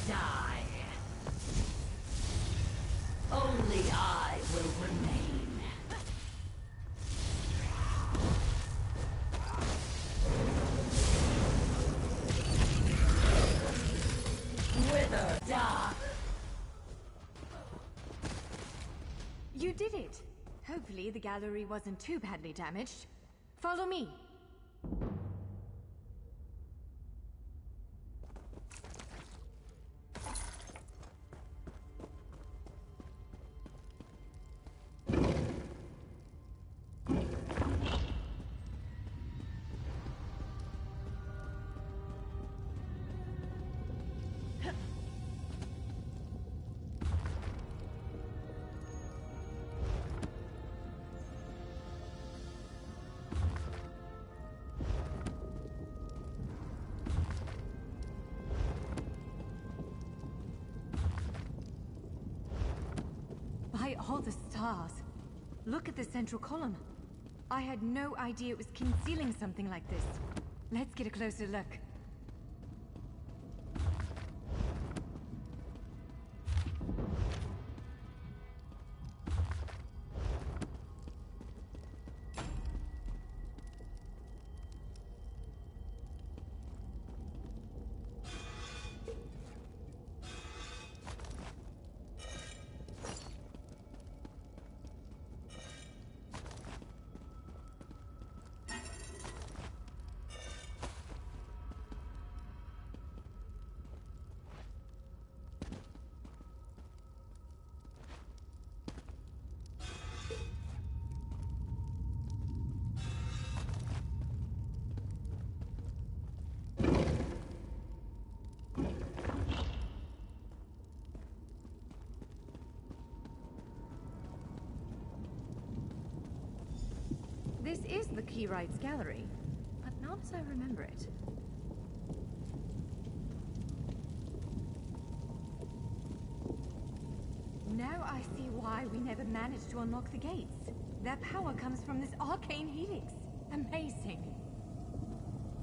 Die. Only I will remain. Wither, die. You did it! Hopefully the gallery wasn't too badly damaged. Follow me. By all the stars! Look at the central column. I had no idea it was concealing something like this. Let's get a closer look. This is the Keyrights Gallery, but not as I remember it. Now I see why we never managed to unlock the gates. Their power comes from this arcane helix. Amazing.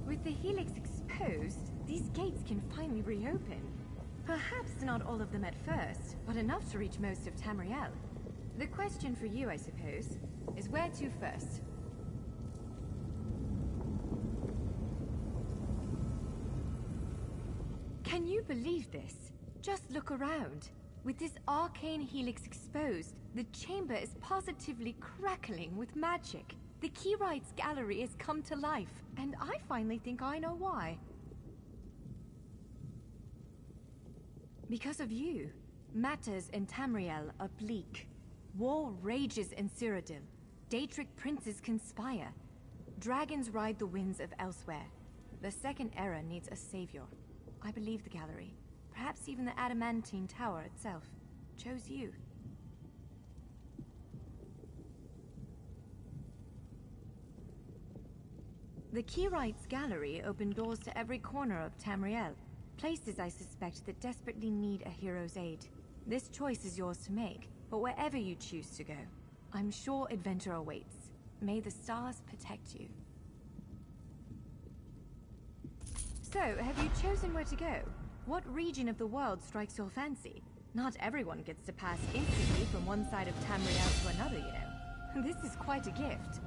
With the helix exposed, these gates can finally reopen. Perhaps not all of them at first, but enough to reach most of Tamriel. The question for you, I suppose, is where to first? Can you believe this? Just look around. With this arcane helix exposed, the chamber is positively crackling with magic. The Keyrights Gallery has come to life, and I finally think I know why. Because of you, matters in Tamriel are bleak. War rages in Cyrodiil. Daedric princes conspire. Dragons ride the winds of elsewhere. The Second Era needs a savior. I believe the gallery, perhaps even the Adamantine Tower itself, chose you. The Keyrights Gallery opened doors to every corner of Tamriel, places I suspect that desperately need a hero's aid. This choice is yours to make, but wherever you choose to go, I'm sure adventure awaits. May the stars protect you. So, have you chosen where to go? What region of the world strikes your fancy? Not everyone gets to pass instantly from one side of Tamriel to another, you know. This is quite a gift.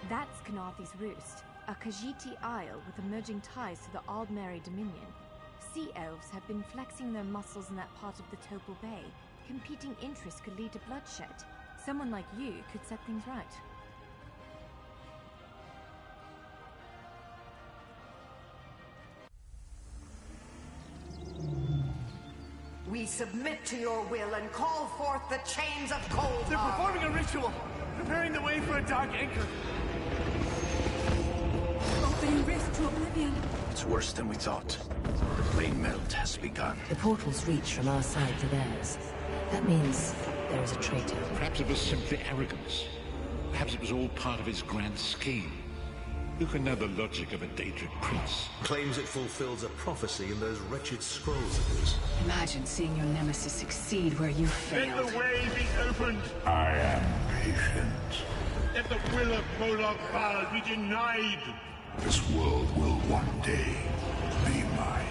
That's Knarthi's Roost, a Khajiiti isle with emerging ties to the Aldmeri Dominion. Sea elves have been flexing their muscles in that part of the Topal Bay. Competing interests could lead to bloodshed. Someone like you could set things right. We submit to your will and call forth the chains of cold. They're performing a ritual, preparing the way for a dark anchor. Opening rift to oblivion. It's worse than we thought. The plane melt has begun. The portals reach from our side to theirs. That means there is a traitor. Perhaps it was simply arrogance. Perhaps it was all part of his grand scheme. Who can know the logic of a Daedric prince? Claims it fulfills a prophecy in those wretched scrolls of his. Imagine seeing your nemesis succeed where you failed. Let the way be opened! I am patient. Let the will of Moloch Baal be denied! This world will one day be mine.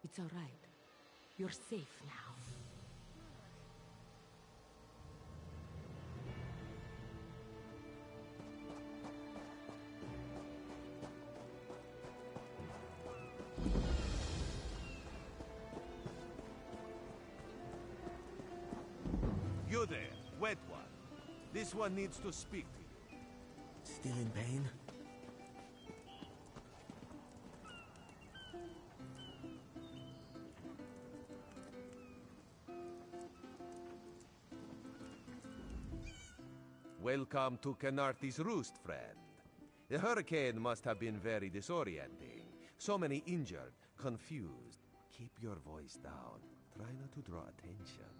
It's all right. You're safe now. You there, wet one. This one needs to speak to you. Still in pain? Welcome to Knarthi's Roost, friend. The hurricane must have been very disorienting. So many injured, confused. Keep your voice down. Try not to draw attention.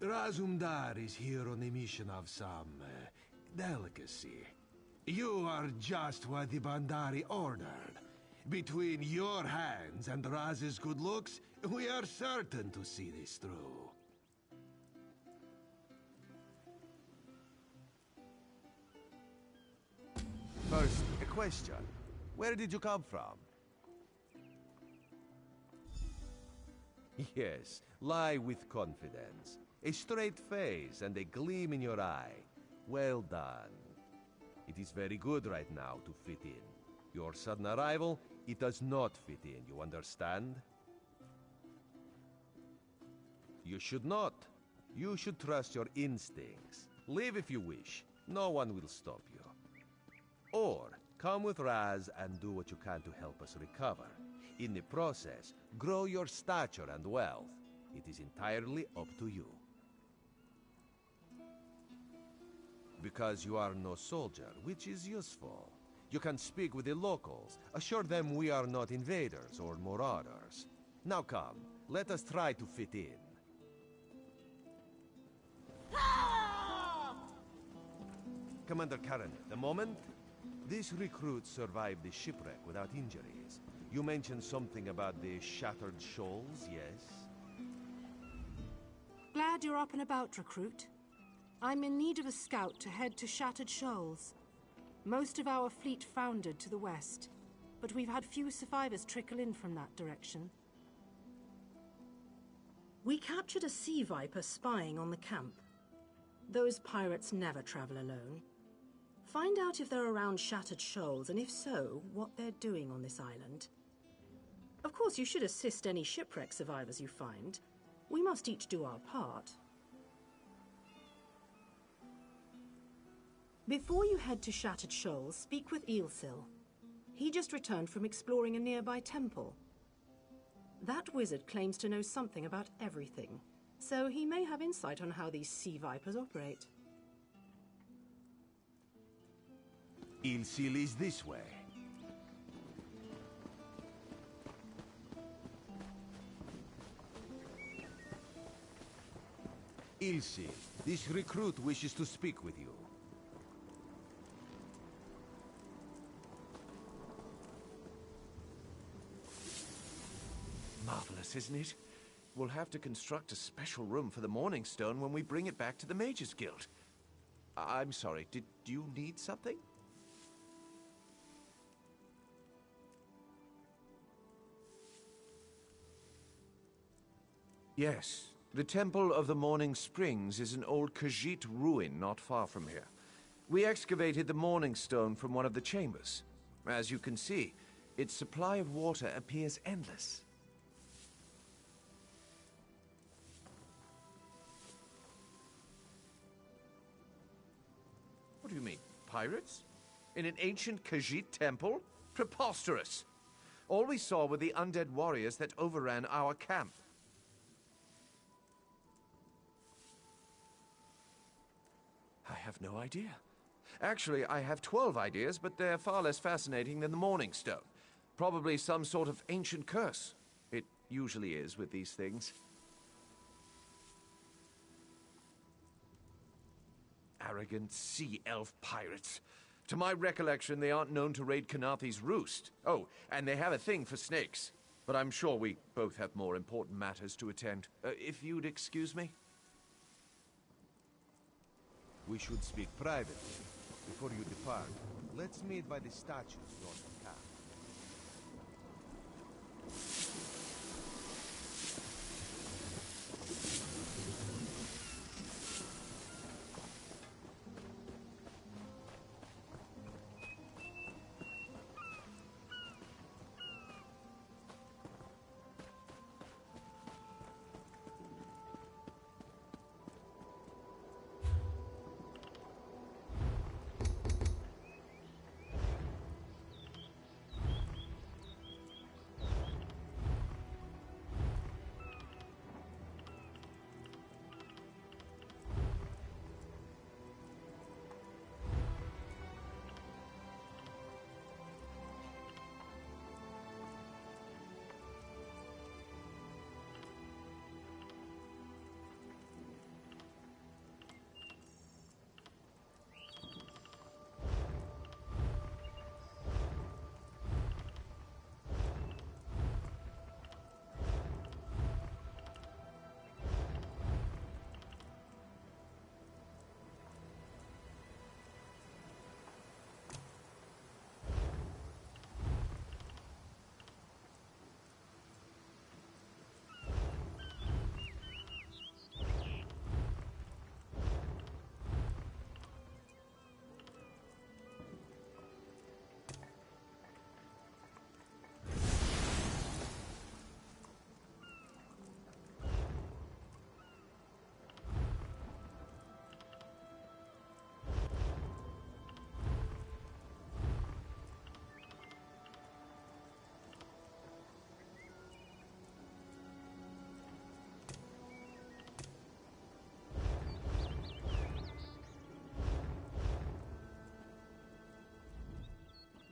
Razumdar is here on a mission of some delicacy. You are just what the Bandari ordered. Between your hands and Raz's good looks, we are certain to see this through. First, a question. Where did you come from? Yes, lie with confidence. A straight face and a gleam in your eye. Well done. It is very good right now to fit in. Your sudden arrival, it does not fit in, you understand? You should not. You should trust your instincts. Leave if you wish. No one will stop you. Or, come with Raz and do what you can to help us recover. In the process, grow your stature and wealth. It is entirely up to you. Because you are no soldier, which is useful. You can speak with the locals, assure them we are not invaders or marauders. Now come, let us try to fit in. Commander Karen, the moment? This recruit survived the shipwreck without injuries. You mentioned something about the Shattered Shoals, yes? Glad you're up and about, recruit. I'm in need of a scout to head to Shattered Shoals. Most of our fleet foundered to the west, but we've had few survivors trickle in from that direction. We captured a sea viper spying on the camp. Those pirates never travel alone. Find out if they're around Shattered Shoals, and if so, what they're doing on this island. Of course, you should assist any shipwreck survivors you find. We must each do our part. Before you head to Shattered Shoals, speak with Eelsil. He just returned from exploring a nearby temple. That wizard claims to know something about everything, so he may have insight on how these sea vipers operate. Eelsil is this way. Eelsil, This recruit wishes to speak with you. Marvelous, isn't it? We'll have to construct a special room for the Morning Stone when we bring it back to the Mages Guild. I'm sorry, did you need something? Yes, the Temple of the Morning Springs is an old Khajiit ruin not far from here. We excavated the Morning Stone from one of the chambers. As you can see, its supply of water appears endless. What do you mean, pirates? In an ancient Khajiit temple? Preposterous! All we saw were the undead warriors that overran our camp. I have no idea. Actually, I have 12 ideas, but they're far less fascinating than the Morning Stone. Probably some sort of ancient curse. It usually is with these things. Arrogant sea elf pirates. To my recollection, they aren't known to raid Kanathe's roost. Oh, and they have a thing for snakes. But I'm sure we both have more important matters to attend. If you'd excuse me? We should speak privately. Before you depart, let's meet by the statues north of camp.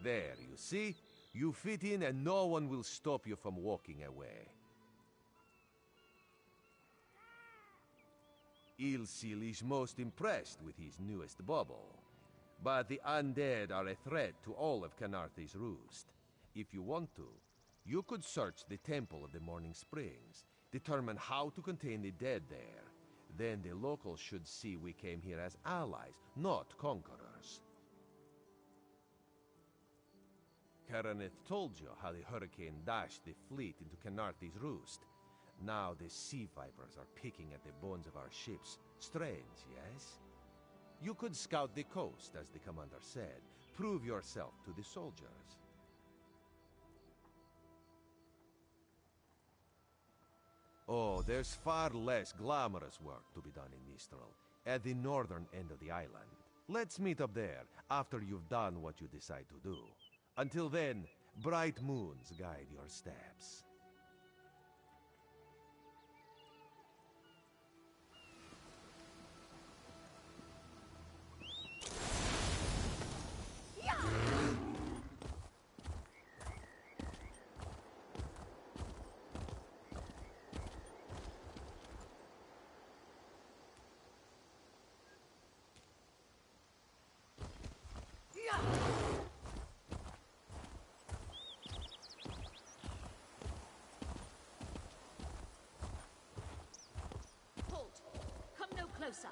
There, you see? You fit in and no one will stop you from walking away. Ilsil is most impressed with his newest bauble. But the undead are a threat to all of Kanathe's roost. If you want to, you could search the Temple of the Morning Springs, determine how to contain the dead there. Then the locals should see we came here as allies, not conquerors. Karaneth told you how the hurricane dashed the fleet into Kanathe's roost. Now the sea vipers are picking at the bones of our ships. Strange, yes? You could scout the coast, as the commander said. Prove yourself to the soldiers. Oh, there's far less glamorous work to be done in Mistral, at the northern end of the island. Let's meet up there, after you've done what you decide to do. Until then, bright moons guide your steps. closer.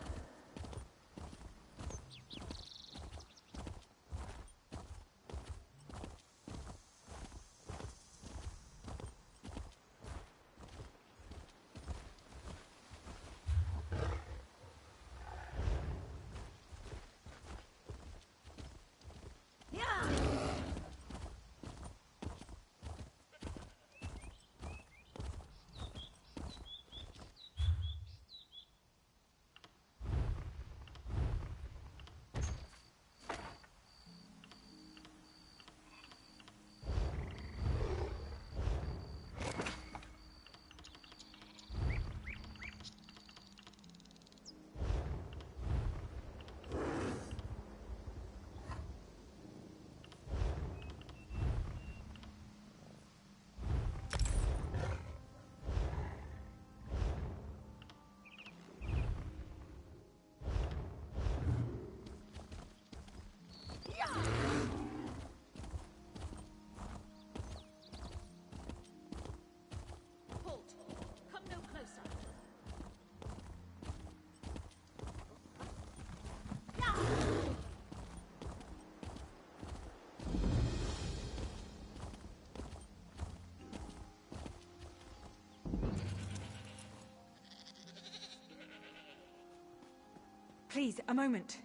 Please, a moment.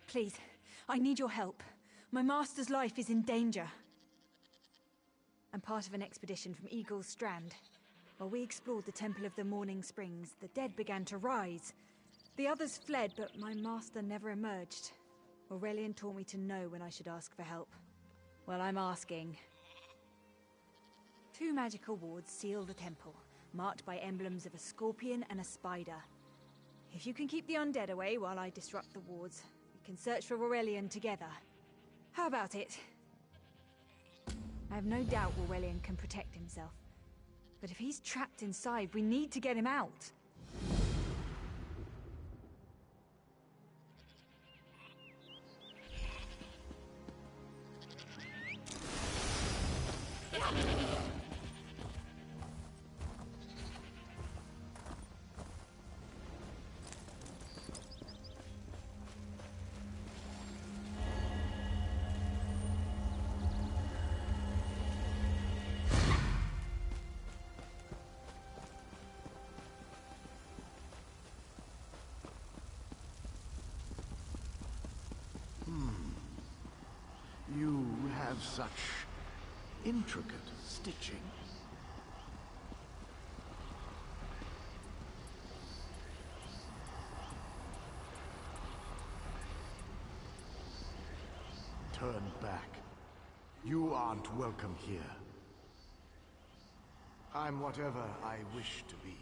Please, I need your help. My master's life is in danger. I'm part of an expedition from Eagle's Strand. While we explored the Temple of the Morning Springs, the dead began to rise. The others fled, but my master never emerged. Aurelian taught me to know when I should ask for help. Well, I'm asking. 2 magical wards seal the temple, marked by emblems of a scorpion and a spider. If you can keep the undead away while I disrupt the wards, we can search for Aurelian together. How about it? I have no doubt Aurelian can protect himself. But if he's trapped inside, we need to get him out. You have such intricate stitching. Turn back. You aren't welcome here. I'm whatever I wish to be.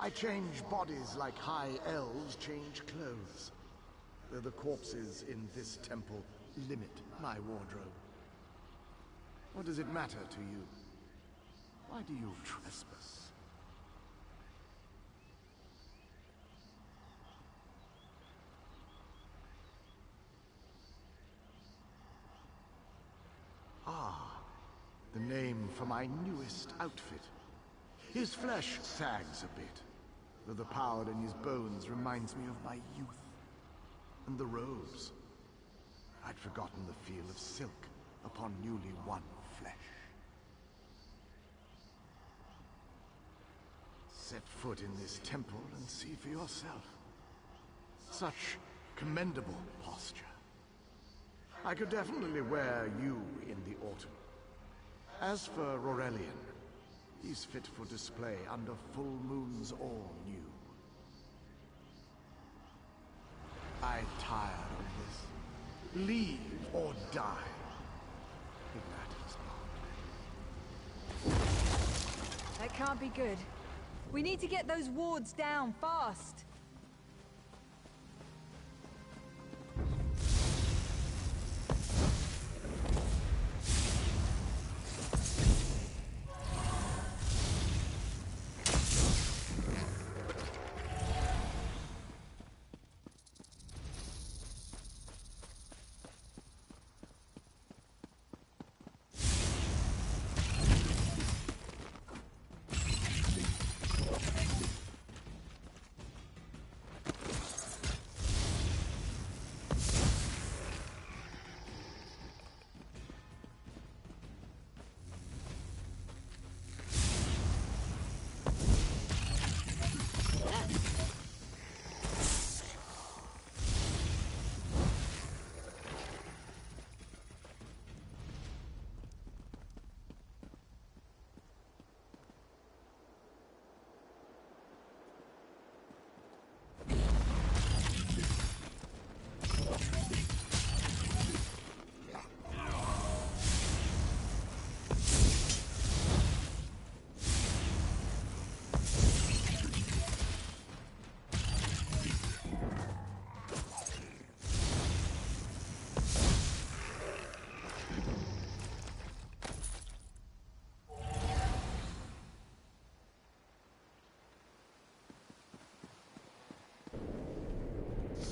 I change bodies like high elves change clothes. The corpses in this temple limit my wardrobe. What does it matter to you? Why do you trespass? Ah, the name for my newest outfit. His flesh sags a bit, though the power in his bones reminds me of my youth. And the robes. I'd forgotten the feel of silk upon newly won flesh. Set foot in this temple and see for yourself. Such commendable posture. I could definitely wear you in the autumn. As for Aurelian, he's fit for display under full moons all new. I'm tired of this. Leave or die. It matters not. That can't be good. We need to get those wards down fast.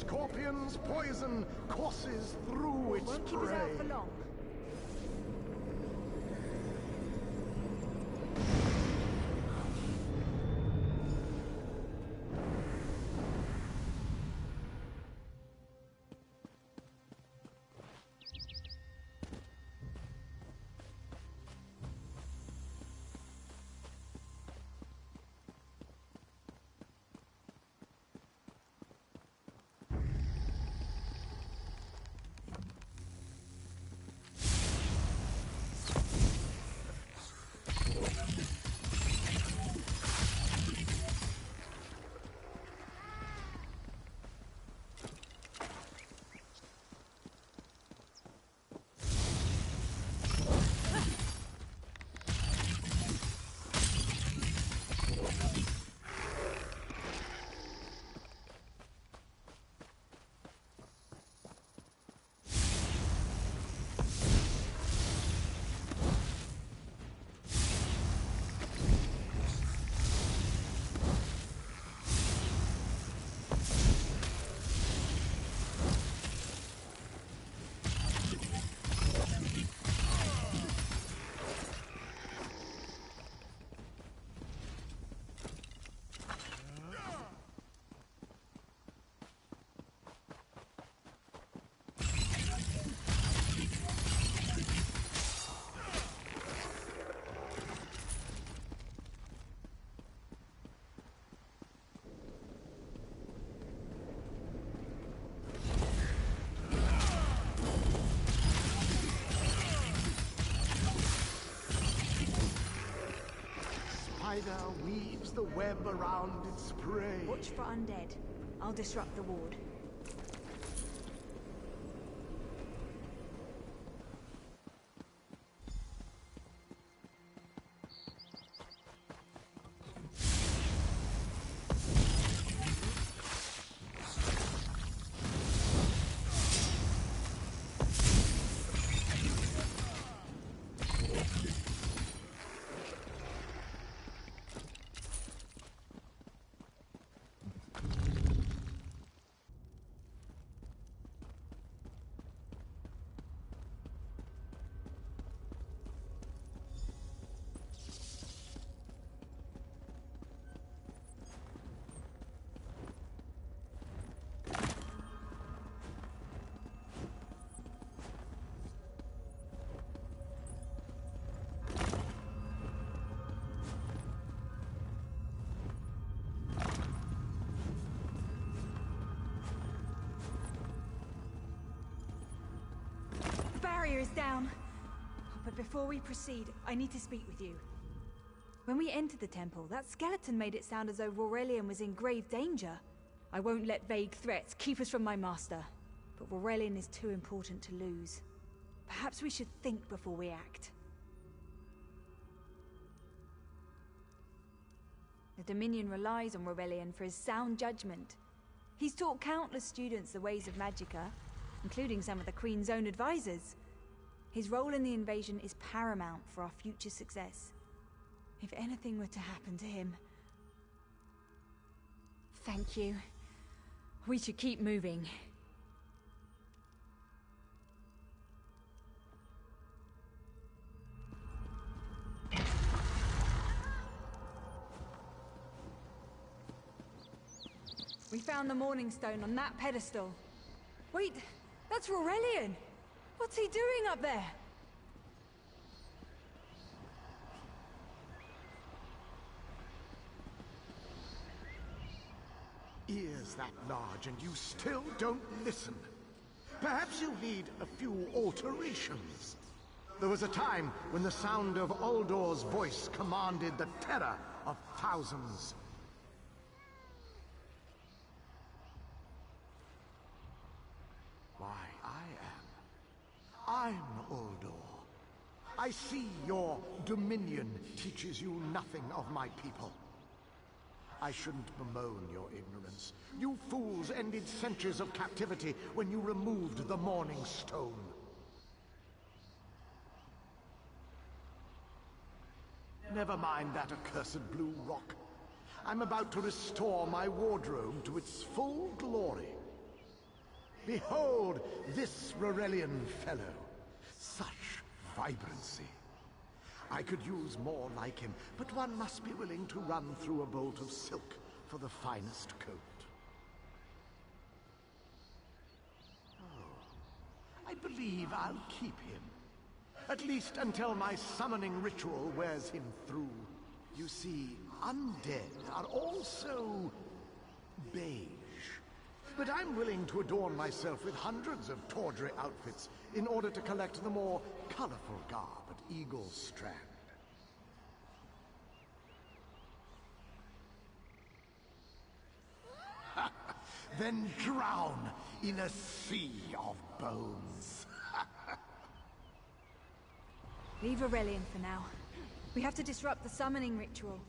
scorpion's poison courses through its Won't keep us out for prey. long. Spider weaves the web around its prey. Watch for undead. I'll disrupt the ward. Barrier is down. But before we proceed, I need to speak with you. When we entered the temple, that skeleton made it sound as though Aurelian was in grave danger. I won't let vague threats keep us from my master. But Aurelian is too important to lose. Perhaps we should think before we act. The Dominion relies on Aurelian for his sound judgment. He's taught countless students the ways of Magicka, including some of the Queen's own advisors. His role in the invasion is paramount for our future success. If anything were to happen to him... Thank you. We should keep moving. We found the Morning Stone on that pedestal. Wait, that's Aurelian! What's he doing up there? Ears that large and you still don't listen. Perhaps you need a few alterations. There was a time when the sound of Uldor's voice commanded the terror of thousands. Why, I'm Uldor. I see your dominion teaches you nothing of my people. I shouldn't bemoan your ignorance. You fools ended centuries of captivity when you removed the Morning Stone. Never mind that accursed blue rock. I'm about to restore my wardrobe to its full glory. Behold this Rorelian fellow. Such vibrancy. I could use more like him, but one must be willing to run through a bolt of silk for the finest coat. Oh, I believe I'll keep him. At least until my summoning ritual wears him through. You see, undead are also beige. But I'm willing to adorn myself with hundreds of tawdry outfits in order to collect the more colorful garb at Eagle Strand. Then drown in a sea of bones. Leave Aurelian for now. We have to disrupt the summoning ritual.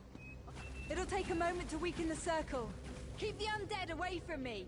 It'll take a moment to weaken the circle. Keep the undead away from me!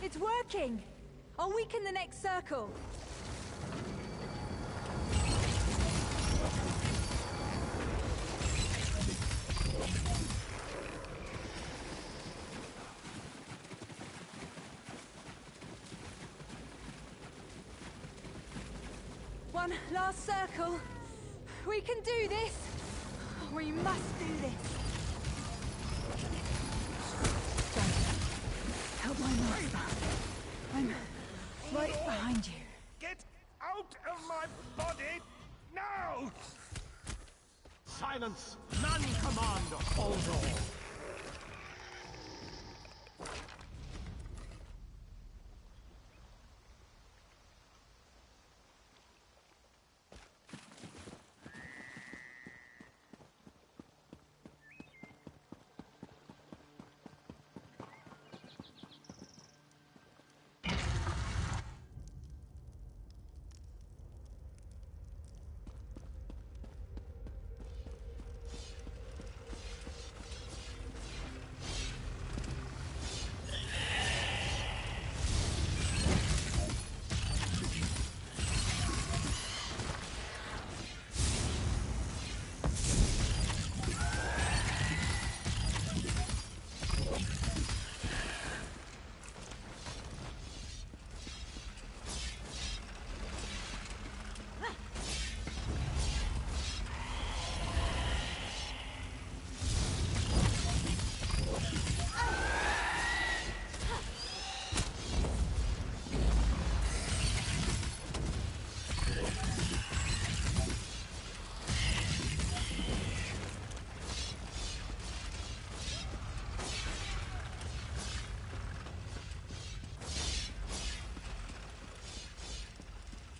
It's working! I'll weaken the next circle. One last circle. We can do this! We must do this! Help my master. I'm right behind you. Get out of my body now! Silence! None command Uldor!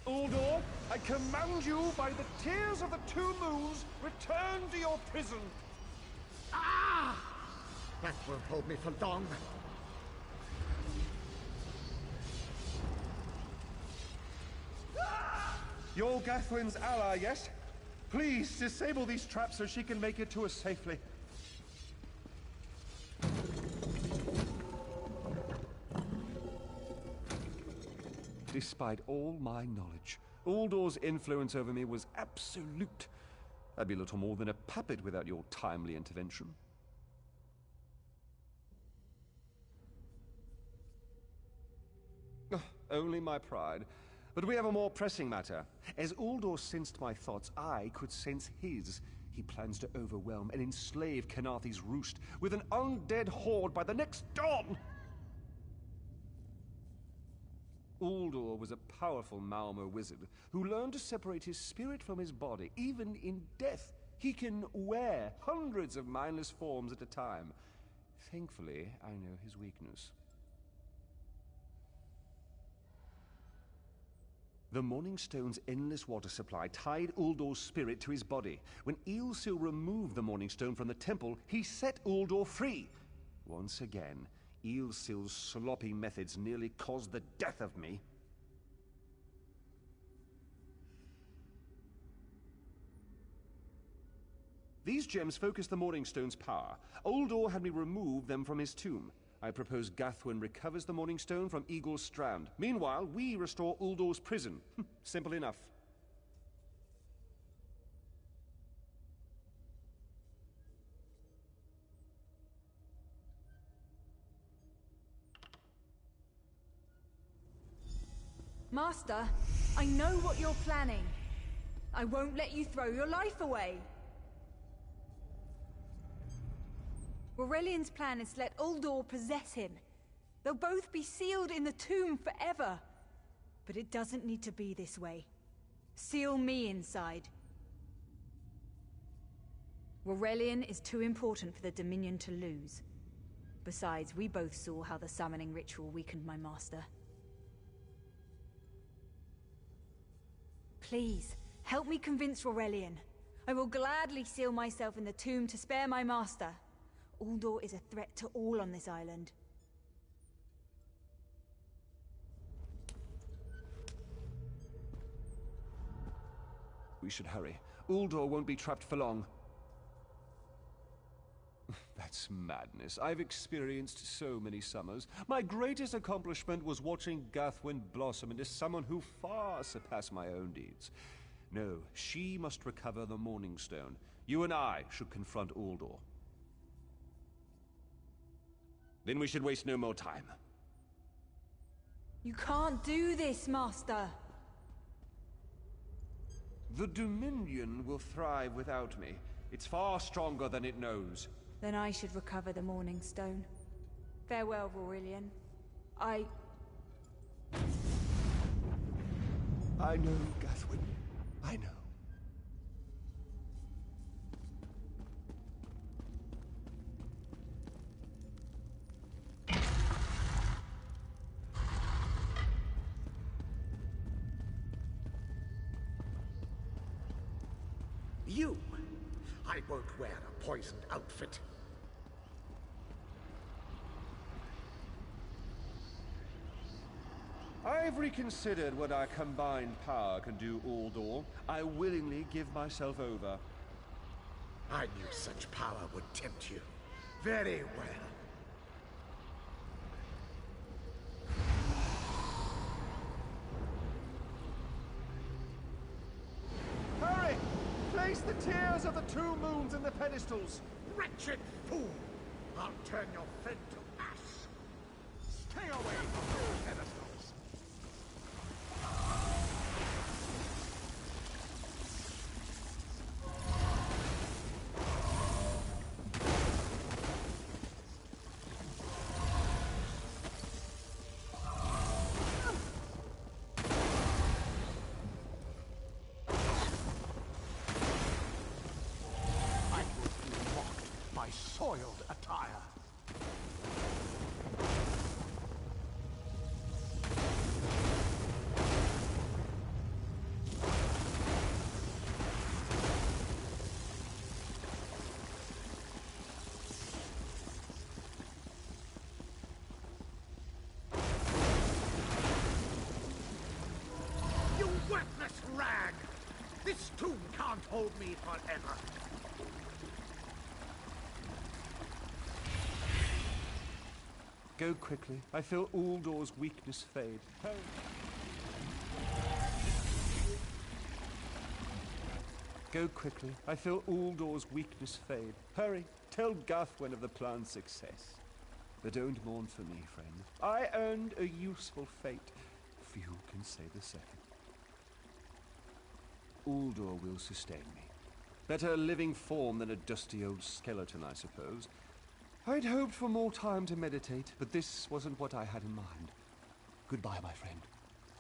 Uldor, I command you by the tears of the two moons, return to your prison. Ah! That won't hold me for long. You're Gathwin's ally, yes? Please, disable these traps so she can make it to us safely. Despite all my knowledge, Uldor's influence over me was absolute. I'd be little more than a puppet without your timely intervention. Only my pride. But we have a more pressing matter. As Uldor sensed my thoughts, I could sense his. He plans to overwhelm and enslave Kenathi's roost with an undead horde by the next dawn! Uldor was a powerful Malmo wizard who learned to separate his spirit from his body, even in death. He can wear hundreds of mindless forms at a time. Thankfully, I know his weakness. The Morning Stone's endless water supply tied Uldor's spirit to his body. When Eilsil removed the Morning Stone from the temple, he set Uldor free. Once again, Eilsil's sloppy methods nearly caused the death of me. These gems focus the Morning Stone's power. Uldor had me remove them from his tomb. I propose Gathwin recovers the Morning Stone from Eagle's Strand. Meanwhile, we restore Uldor's prison. Simple enough. Master, I know what you're planning. I won't let you throw your life away. Aurelian's plan is to let Uldor possess him. They'll both be sealed in the tomb forever. But it doesn't need to be this way. Seal me inside. Aurelian is too important for the Dominion to lose. Besides, we both saw how the summoning ritual weakened my master. Please, help me convince Aurelian. I will gladly seal myself in the tomb to spare my master. Uldor is a threat to all on this island. We should hurry. Uldor won't be trapped for long. That's madness. I've experienced so many summers. My greatest accomplishment was watching Gathwin blossom into someone who far surpassed my own deeds. No, she must recover the Morning Stone. You and I should confront Uldor. Then we should waste no more time. You can't do this, Master! The Dominion will thrive without me. It's far stronger than it knows. Then I should recover the Morning Stone. Farewell, Aurelian. I know, Gathwin. I know. You! I won't wear a poisoned outfit. I've reconsidered what our combined power can do, Uldor. I willingly give myself over. I knew such power would tempt you. Very well. Hurry! Place the tears of the two moons in the pedestals. Wretched fool! I'll turn your friend to ash. Stay away from those pedestals. Soiled attire. You worthless rag! This tomb can't hold me forever. Go quickly. I feel Uldor's weakness fade. Hurry. Go quickly. I feel Uldor's weakness fade. Hurry. Tell Gathwin of the plan's success. But don't mourn for me, friend. I earned a useful fate. Few can say the same. Uldor will sustain me. Better a living form than a dusty old skeleton, I suppose. I'd hoped for more time to meditate, but this wasn't what I had in mind. Goodbye, my friend.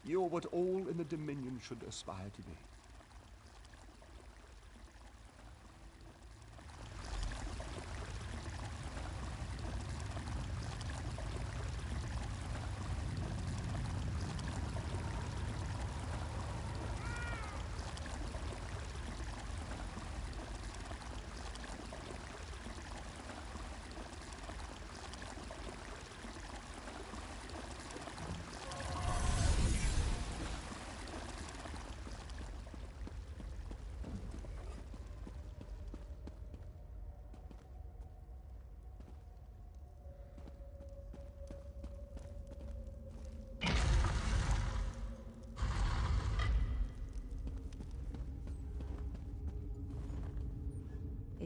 You're what all in the Dominion should aspire to be.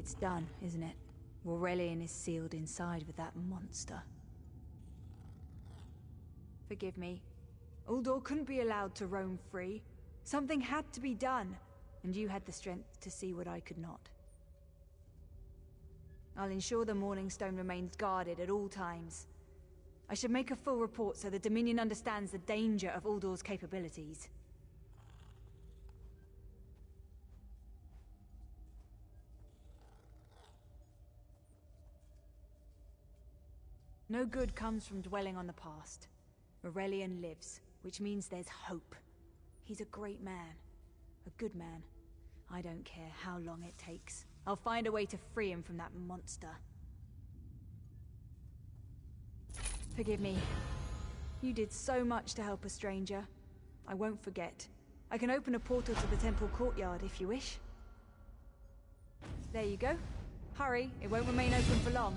It's done, isn't it? Aurelian is sealed inside with that monster. Forgive me. Uldor couldn't be allowed to roam free. Something had to be done, and you had the strength to see what I could not. I'll ensure the Morning Stone remains guarded at all times. I should make a full report so the Dominion understands the danger of Uldor's capabilities. No good comes from dwelling on the past. Aurelian lives, which means there's hope. He's a great man. A good man. I don't care how long it takes. I'll find a way to free him from that monster. Forgive me. You did so much to help a stranger. I won't forget. I can open a portal to the temple courtyard if you wish. There you go. Hurry, it won't remain open for long.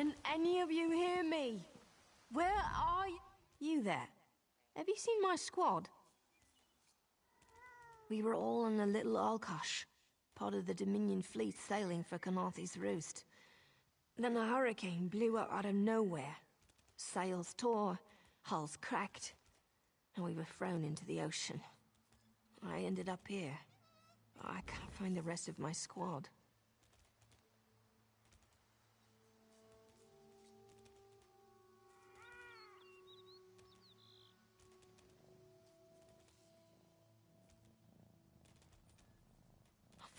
Can any of you hear me? Where are you there? Have you seen my squad? We were all on a little Alkosh, part of the Dominion fleet sailing for Canarthy's Roost. Then a hurricane blew up out of nowhere. Sails tore, hulls cracked, and we were thrown into the ocean. I ended up here. I can't find the rest of my squad.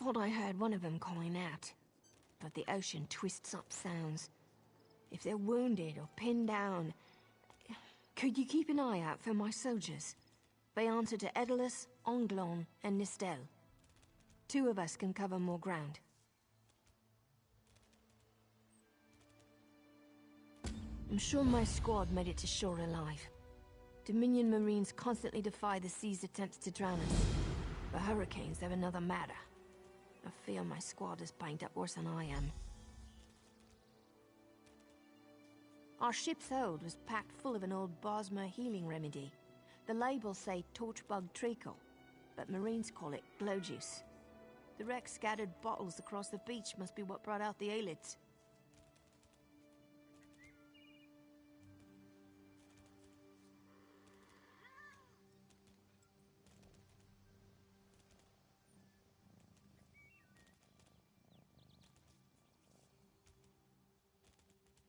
I thought I heard one of them calling out, but the ocean twists up sounds. If they're wounded or pinned down, could you keep an eye out for my soldiers? They answer to Edalus, Onglon, and Nistel. 2 of us can cover more ground. I'm sure my squad made it to shore alive. Dominion Marines constantly defy the sea's attempts to drown us. The hurricanes, they're another matter. I fear my squad is banged up worse than I am. Our ship's hold was packed full of an old Bosmer healing remedy. The labels say torchbug treacle, but Marines call it glow juice. The wreck scattered bottles across the beach must be what brought out the Aelids.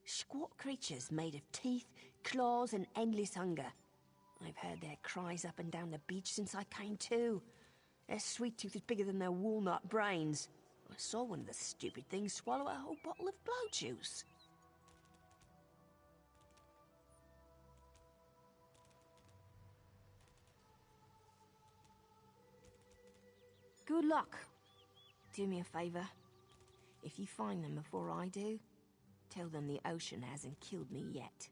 Squat creatures made of teeth, claws, and endless hunger. I've heard their cries up and down the beach since I came to. Their sweet tooth is bigger than their walnut brains. I saw one of the stupid things swallow a whole bottle of blow juice. Good luck. Do me a favor. If you find them before I do, tell them the ocean hasn't killed me yet.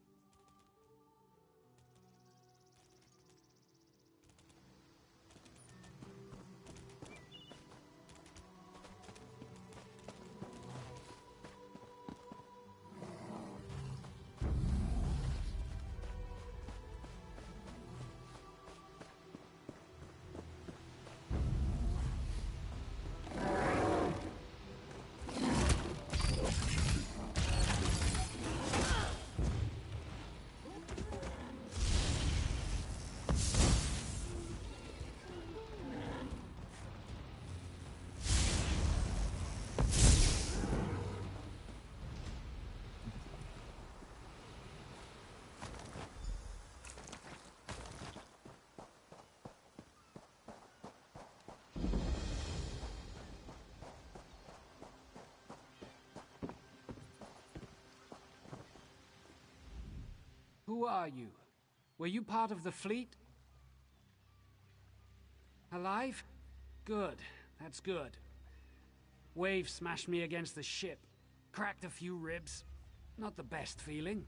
Who are you? Were you part of the fleet? Alive? Good. That's good. Wave smashed me against the ship. Cracked a few ribs. Not the best feeling.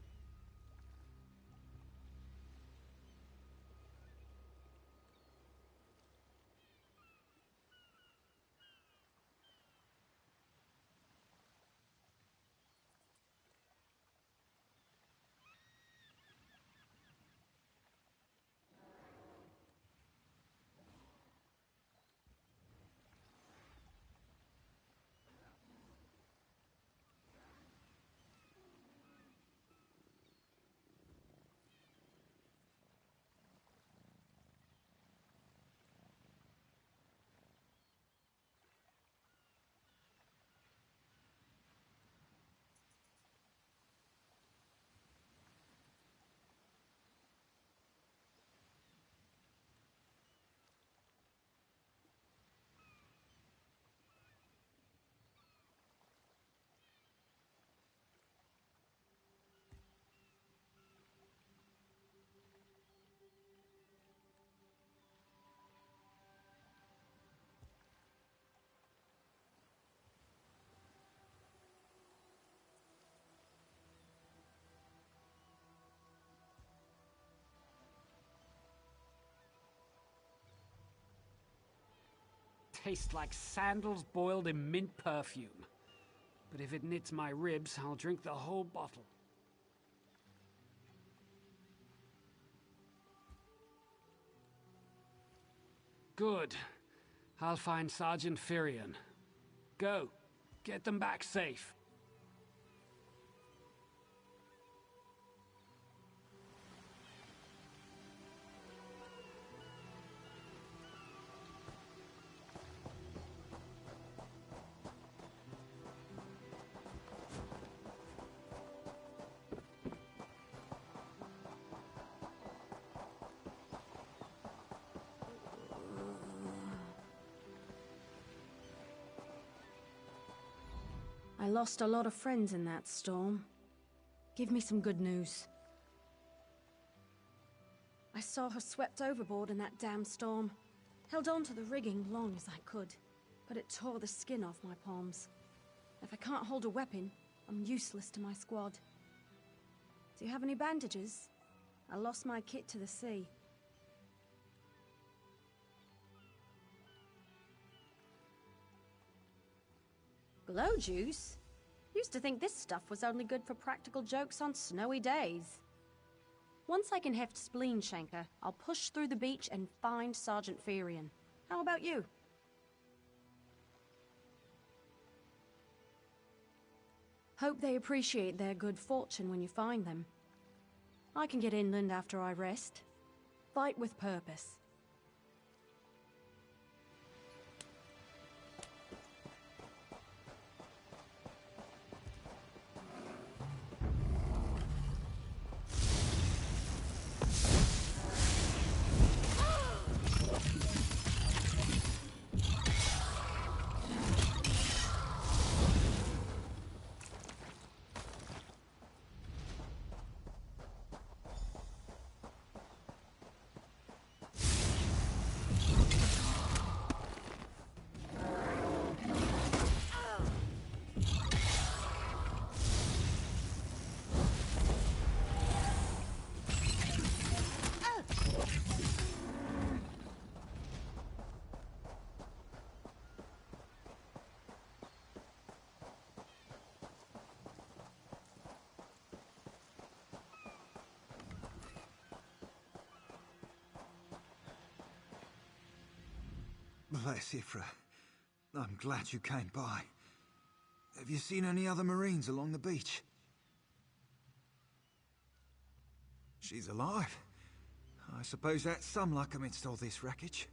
Tastes like sandals boiled in mint perfume. But if it knits my ribs, I'll drink the whole bottle. Good. I'll find Sergeant Firion. Go. Get them back safe. I lost a lot of friends in that storm. Give me some good news. I saw her swept overboard in that damn storm. Held on to the rigging long as I could, but it tore the skin off my palms. If I can't hold a weapon, I'm useless to my squad. Do you have any bandages? I lost my kit to the sea. Glow juice? Used to think this stuff was only good for practical jokes on snowy days. Once I can heft Spleen Shanker, I'll push through the beach and find Sergeant Firion. How about you? Hope they appreciate their good fortune when you find them. I can get inland after I rest. Fight with purpose. Bless Ifra. I'm glad you came by. Have you seen any other Marines along the beach? She's alive. I suppose that's some luck amidst all this wreckage.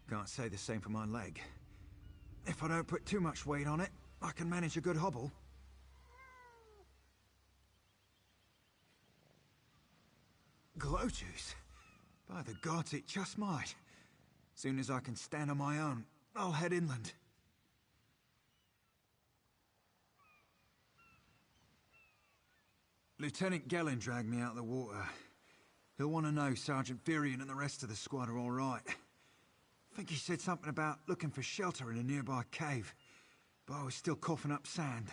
Can't say the same for my leg. If I don't put too much weight on it, I can manage a good hobble. Glow juice? By the gods, it just might. Soon as I can stand on my own, I'll head inland. Lieutenant Gellin dragged me out of the water. He'll want to know Sergeant Firion and the rest of the squad are all right. I think he said something about looking for shelter in a nearby cave, but I was still coughing up sand.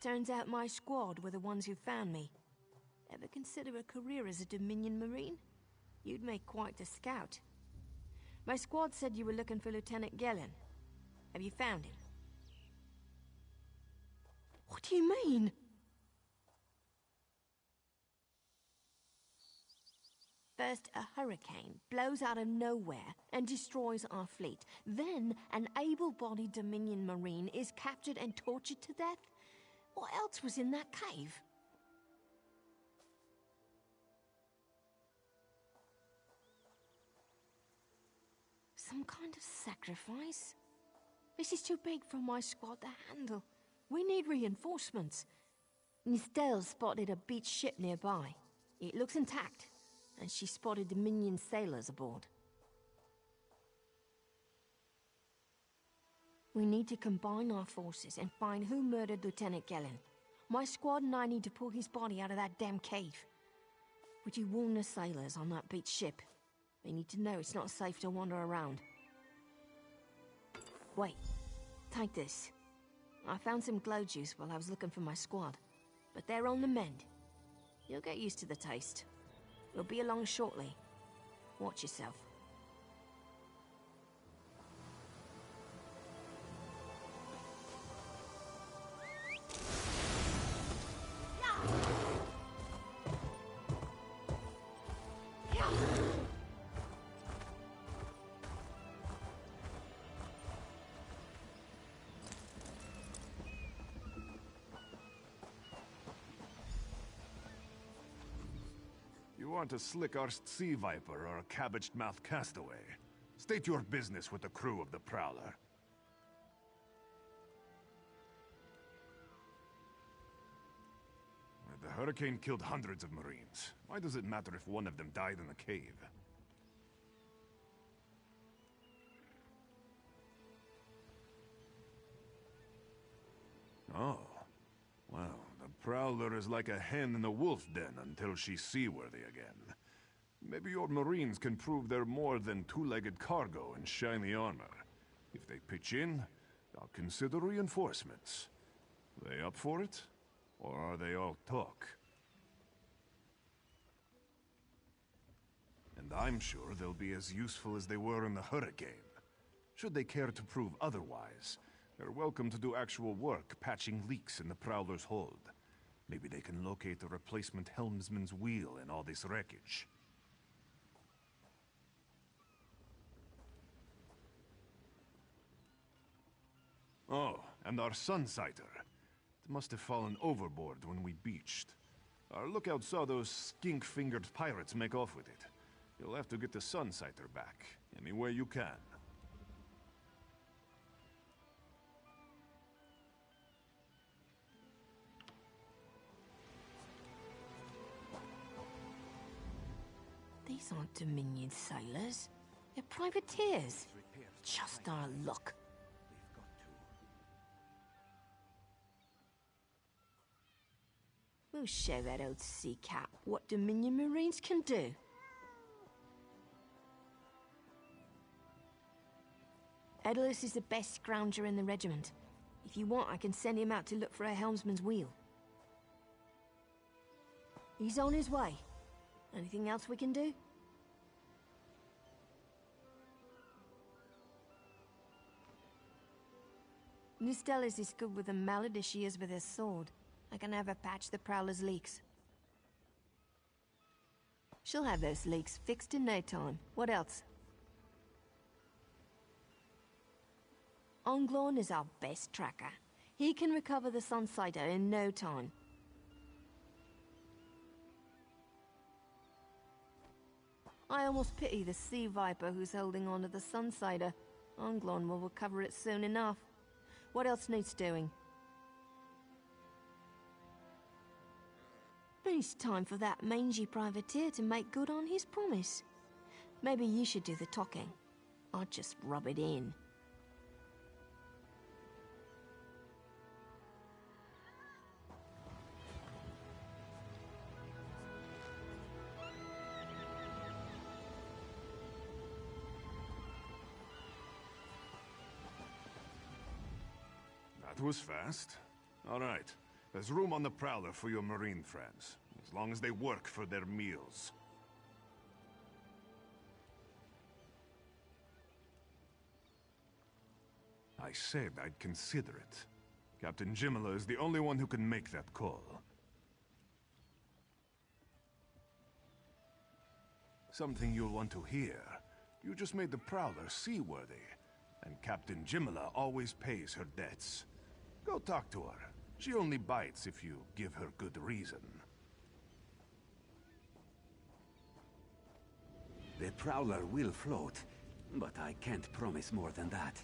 Turns out my squad were the ones who found me. Ever consider a career as a Dominion Marine? You'd make quite a scout. My squad said you were looking for Lieutenant Gellin. Have you found him? What do you mean? First, a hurricane blows out of nowhere and destroys our fleet. Then, an able-bodied Dominion Marine is captured and tortured to death? What else was in that cave? Some kind of sacrifice? This is too big for my squad to handle. We need reinforcements. Nistel spotted a beached ship nearby. It looks intact, and she spotted Dominion sailors aboard. We need to combine our forces and find who murdered Lieutenant Gellin. My squad and I need to pull his body out of that damn cave. Would you warn the sailors on that beached ship? They need to know it's not safe to wander around. Wait, take this. I found some glow juice while I was looking for my squad, but they're on the mend. You'll get used to the taste. We'll be along shortly. Watch yourself. You want a slick-arsed sea viper or a cabbage-mouthed castaway? State your business with the crew of the Prowler. The hurricane killed hundreds of Marines. Why does it matter if one of them died in the cave? Oh. Well, the Prowler is like a hen in a wolf den until she's seaworthy again. Maybe your Marines can prove they're more than two-legged cargo in shiny armor. If they pitch in, I'll consider reinforcements. They up for it? Or are they all talk? And I'm sure they'll be as useful as they were in the hurricane. Should they care to prove otherwise, they're welcome to do actual work patching leaks in the Prowler's hold. Maybe they can locate the replacement helmsman's wheel in all this wreckage. Oh, and our Sunsighter. It must have fallen overboard when we beached. Our lookout saw those skink-fingered pirates make off with it. You'll have to get the Sunsighter back, any way you can. These aren't Dominion sailors. They're privateers. Just our luck. We'll show that old sea cat what Dominion Marines can do. Edalus is the best scrounger in the regiment. If you want, I can send him out to look for a helmsman's wheel. He's on his way. Anything else we can do? Nistel is as good with a mallet as she is with her sword. I can have her patch the Prowler's leaks. She'll have those leaks fixed in no time. What else? Onglorn is our best tracker. He can recover the Sunsighter in no time. I almost pity the Sea Viper who's holding on to the Sunsighter. Onglorn will recover it soon enough. What else needs doing? It's time for that mangy privateer to make good on his promise. Maybe you should do the talking. I'll just rub it in. That was fast. All right. There's room on the Prowler for your Marine friends, as long as they work for their meals. I said I'd consider it. Captain Jimala is the only one who can make that call. Something you'll want to hear. You just made the Prowler seaworthy, and Captain Jimala always pays her debts. Go talk to her. She only bites if you give her good reason. The Prowler will float, but I can't promise more than that.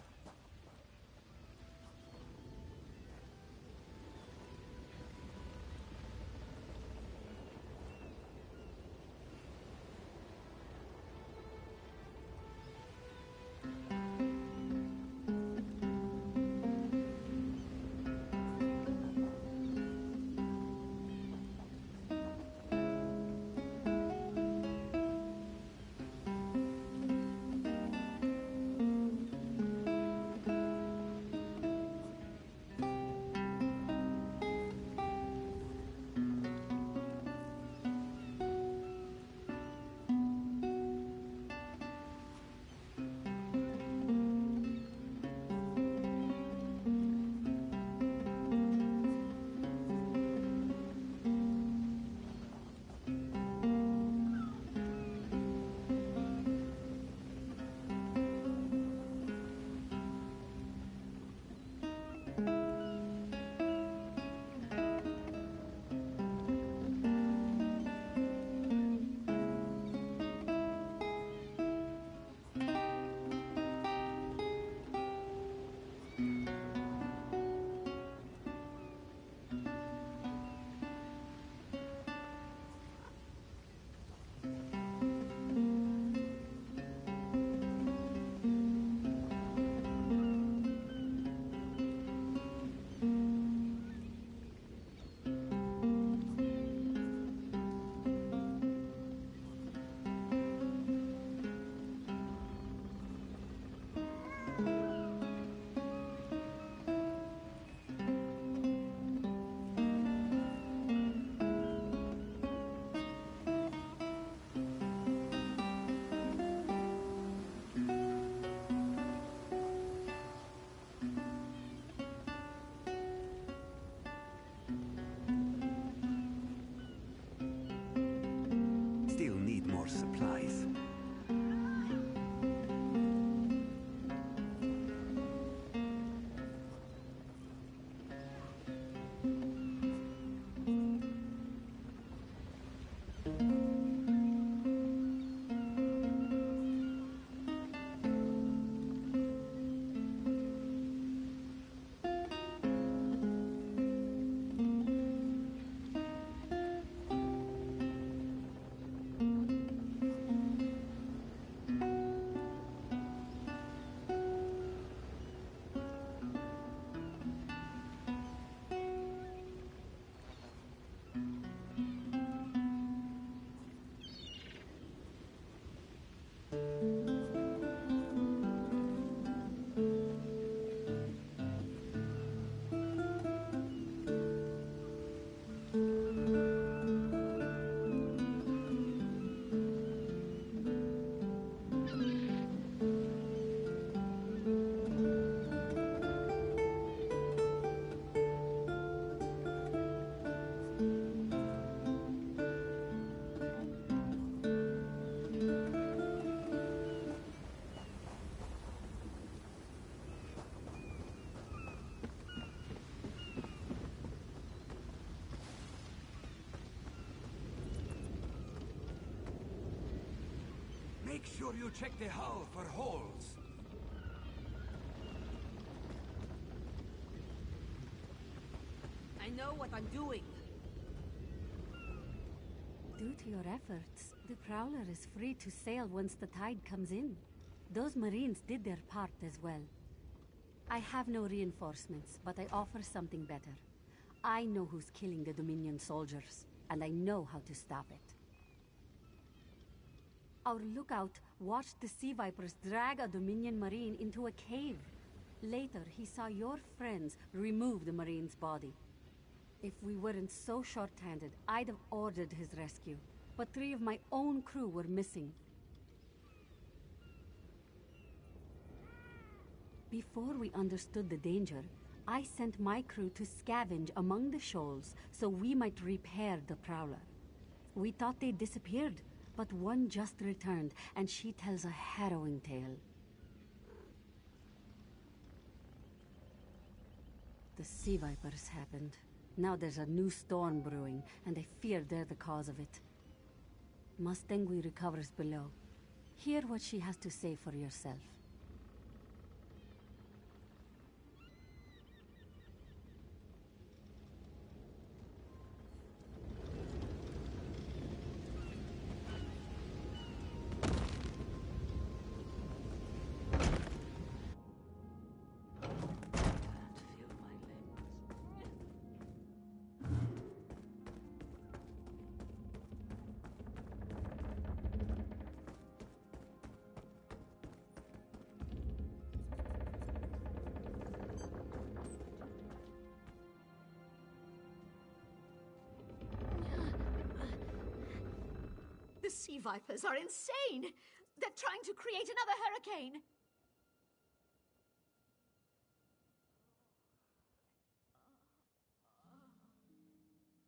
Still need more supplies. Make sure you check the hull for holes. I know what I'm doing. Due to your efforts, the Prowler is free to sail once the tide comes in. Those Marines did their part as well. I have no reinforcements, but I offer something better. I know who's killing the Dominion soldiers, and I know how to stop it. Our lookout watched the Sea Vipers drag a Dominion Marine into a cave. Later, he saw your friends remove the Marine's body. If we weren't so short-handed, I'd have ordered his rescue. But 3 of my own crew were missing. Before we understood the danger, I sent my crew to scavenge among the shoals so we might repair the Prowler. We thought they disappeared, but one just returned, and she tells a harrowing tale. The Sea Vipers happened. Now there's a new storm brewing, and I fear they're the cause of it. Mustangui recovers below. Hear what she has to say for yourself. The Sea Vipers are insane! They're trying to create another hurricane!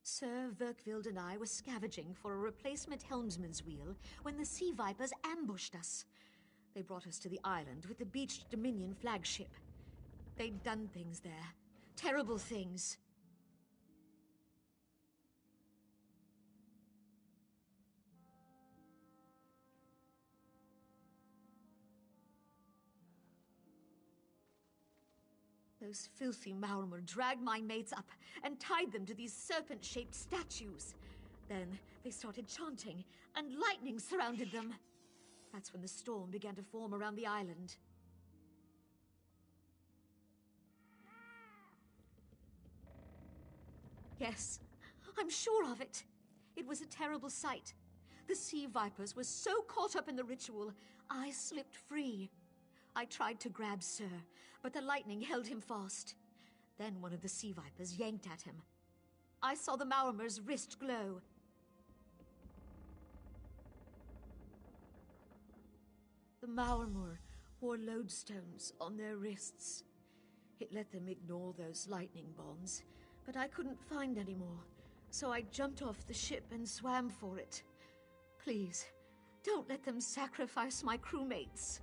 Sir Verkvild and I were scavenging for a replacement helmsman's wheel when the Sea Vipers ambushed us. They brought us to the island with the beached Dominion flagship. They'd done things there. Terrible things. Those filthy Maormer dragged my mates up and tied them to these serpent-shaped statues. Then they started chanting, and lightning surrounded them. That's when the storm began to form around the island. Yes, I'm sure of it. It was a terrible sight. The Sea Vipers were so caught up in the ritual, I slipped free. I tried to grab Sir, but the lightning held him fast. Then one of the Sea Vipers yanked at him. I saw the Maormer's wrist glow. The Maormer wore lodestones on their wrists. It let them ignore those lightning bonds, but I couldn't find any more, so I jumped off the ship and swam for it. Please, don't let them sacrifice my crewmates.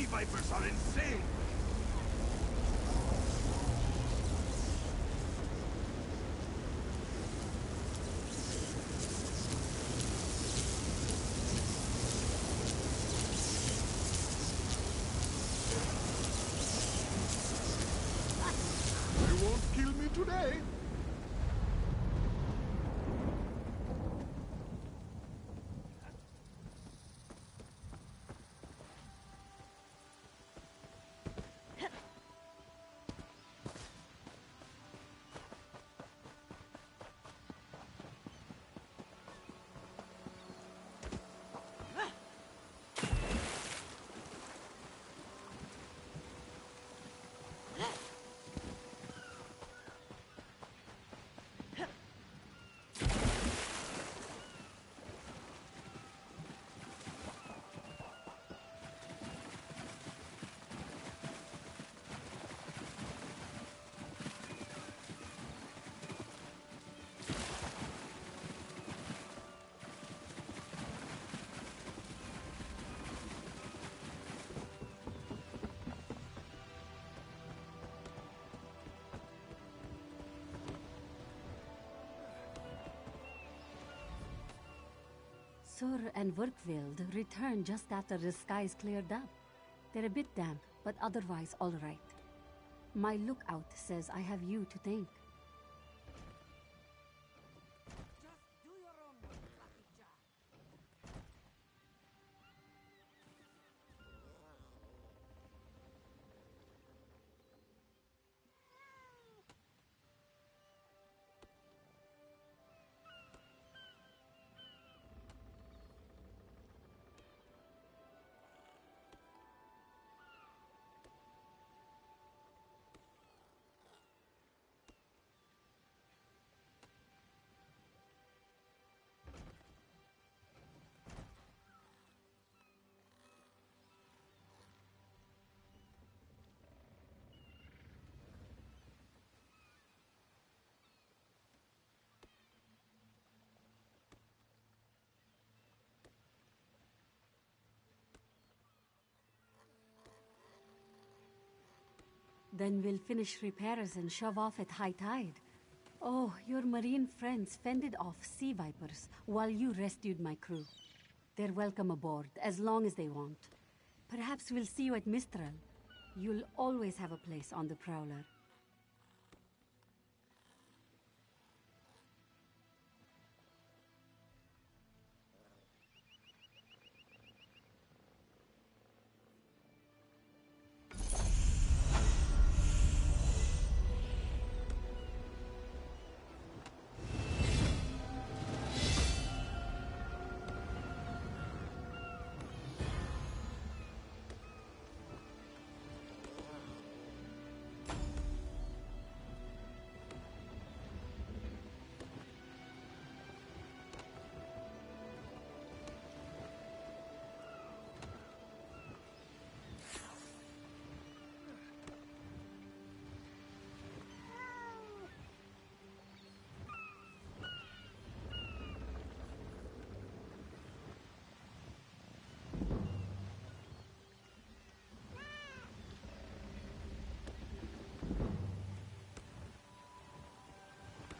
sea vipers are insane! You won't kill me today. Sur and Verkvild returned just after the skies cleared up. They're a bit damp, but otherwise all right. My lookout says I have you to thank. Then we'll finish repairs and shove off at high tide. Oh, your marine friends fended off sea vipers while you rescued my crew. They're welcome aboard, as long as they want. Perhaps we'll see you at Mistral. You'll always have a place on the Prowler.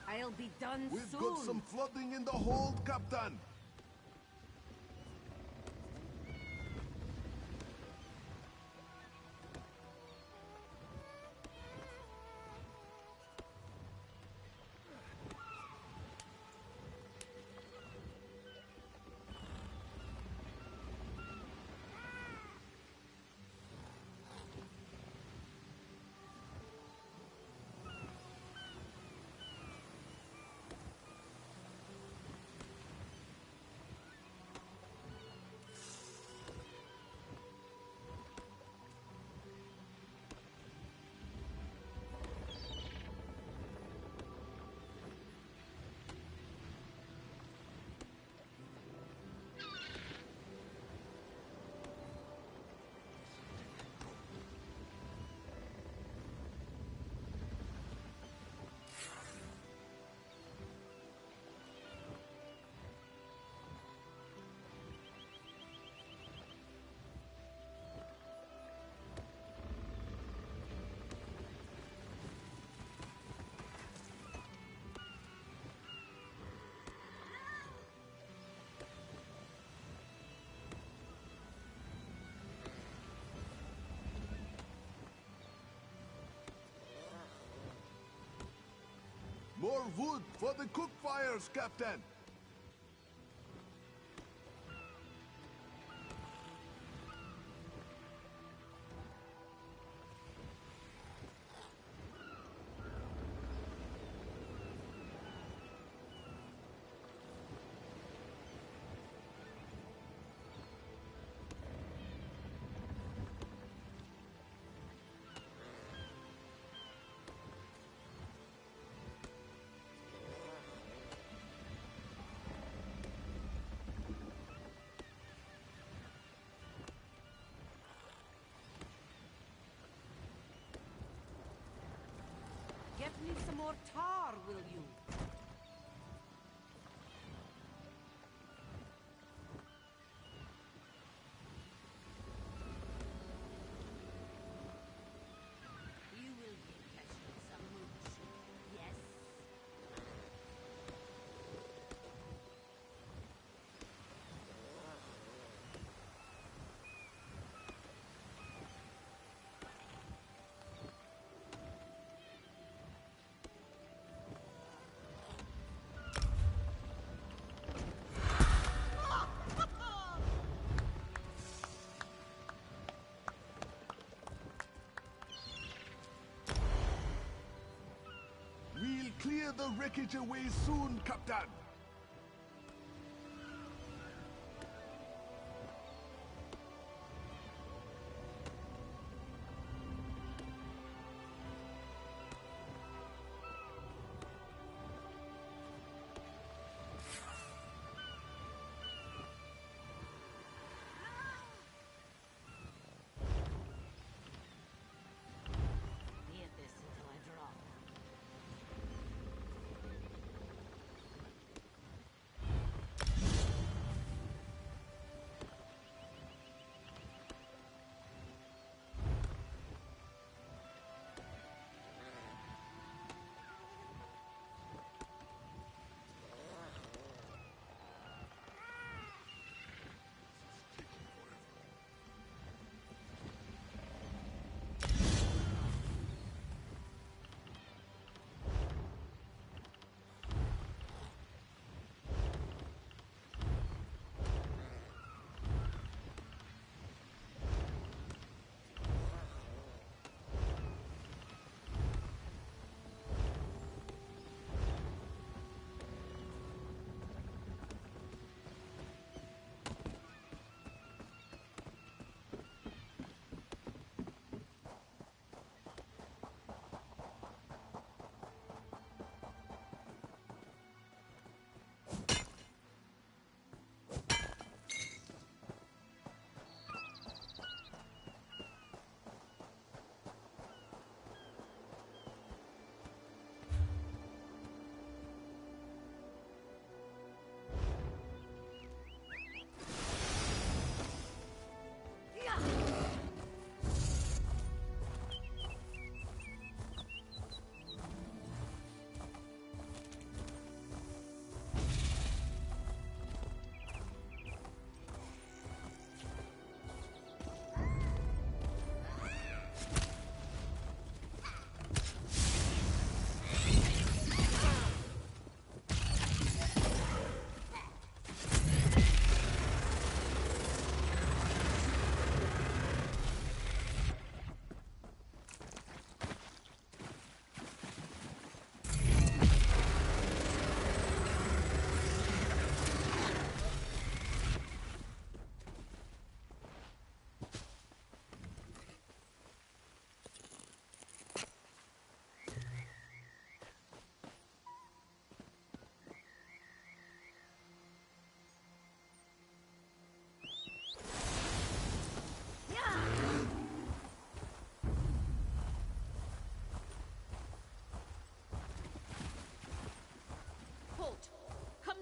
I'll be done We've soon. got some flooding in the hold, Captain! more wood for the cook fires, Captain! Get me some more tar, will you? You will be catching some moods, yes? We'll clear the wreckage away soon, Captain! Be at this until I drop.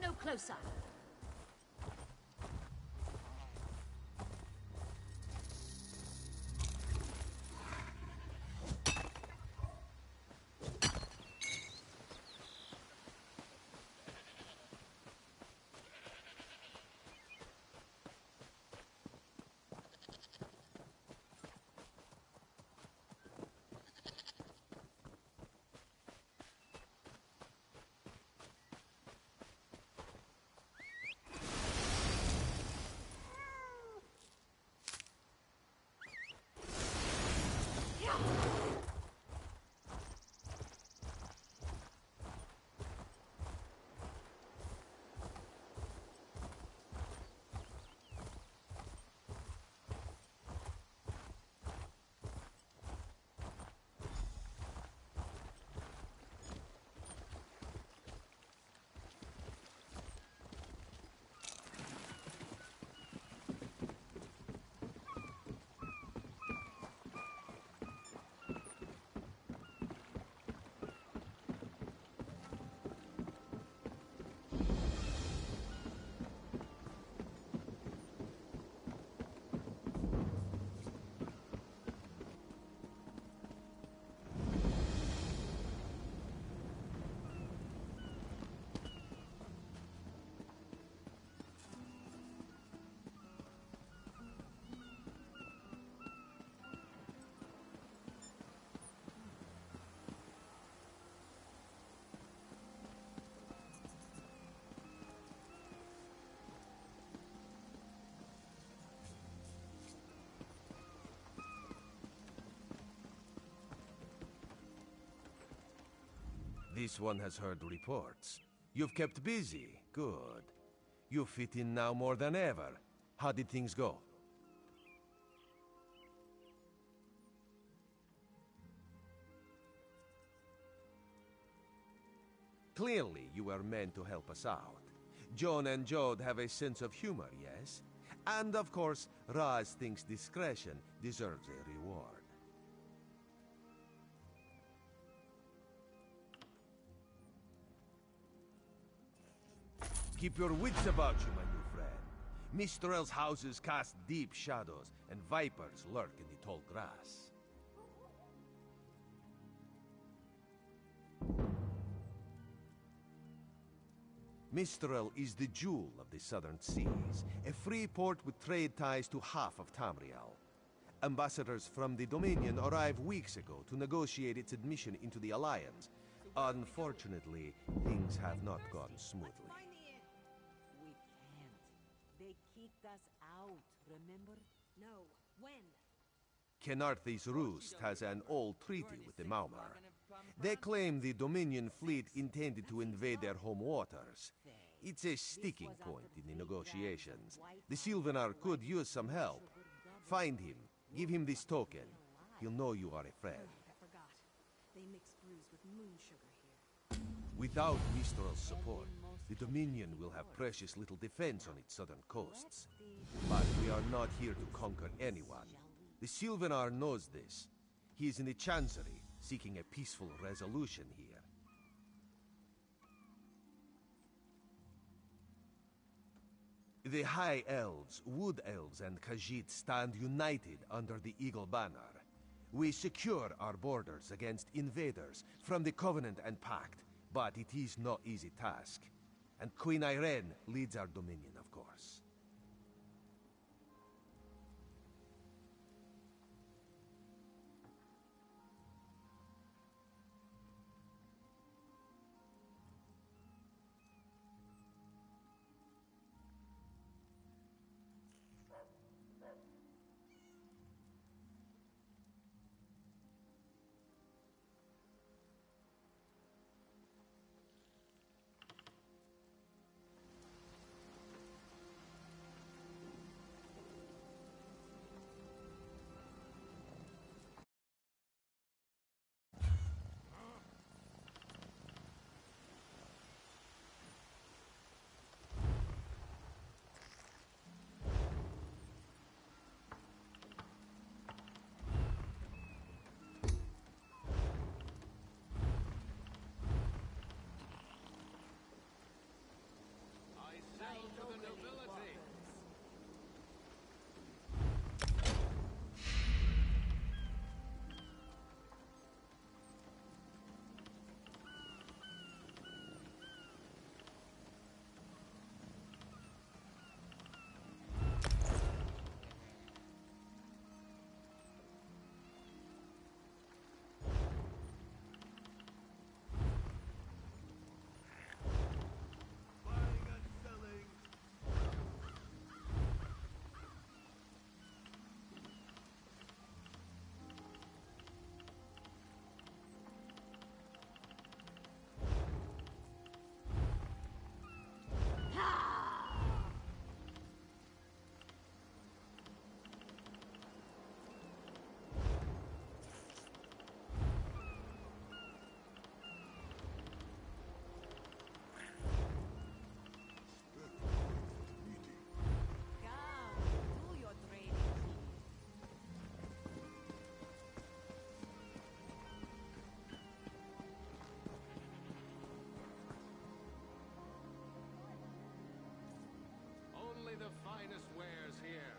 No closer. This one has heard reports. You've kept busy. Good. You fit in now more than ever. How did things go? Clearly, you were meant to help us out. Joan and Jode have a sense of humor, yes? And of course, Raz thinks discretion deserves a reward. Keep your wits about you, my new friend. Mistral's houses cast deep shadows, and vipers lurk in the tall grass. Mistral is the jewel of the southern seas, a free port with trade ties to half of Tamriel. Ambassadors from the Dominion arrived weeks ago to negotiate its admission into the Alliance. Unfortunately, things have not gone smoothly. We can't. They kicked us out, remember? No. When? Kenarthy's Roost has an old treaty with the Maumar. They claim the Dominion fleet intended to invade their home waters. It's a sticking point in the negotiations. The Sylvanar could use some help. Find him. Give him this token. He'll know you are a friend. I forgot. They mix brews with moon sugar here. Without Mistral's support, the Dominion will have precious little defense on its southern coasts. But we are not here to conquer anyone. The Sylvanar knows this. He is in the Chancery, seeking a peaceful resolution here. The High Elves, Wood Elves, and Khajiit stand united under the Eagle Banner. We secure our borders against invaders from the Covenant and Pact, but it is no easy task. And Queen Irene leads our dominion, of course. The finest wares here.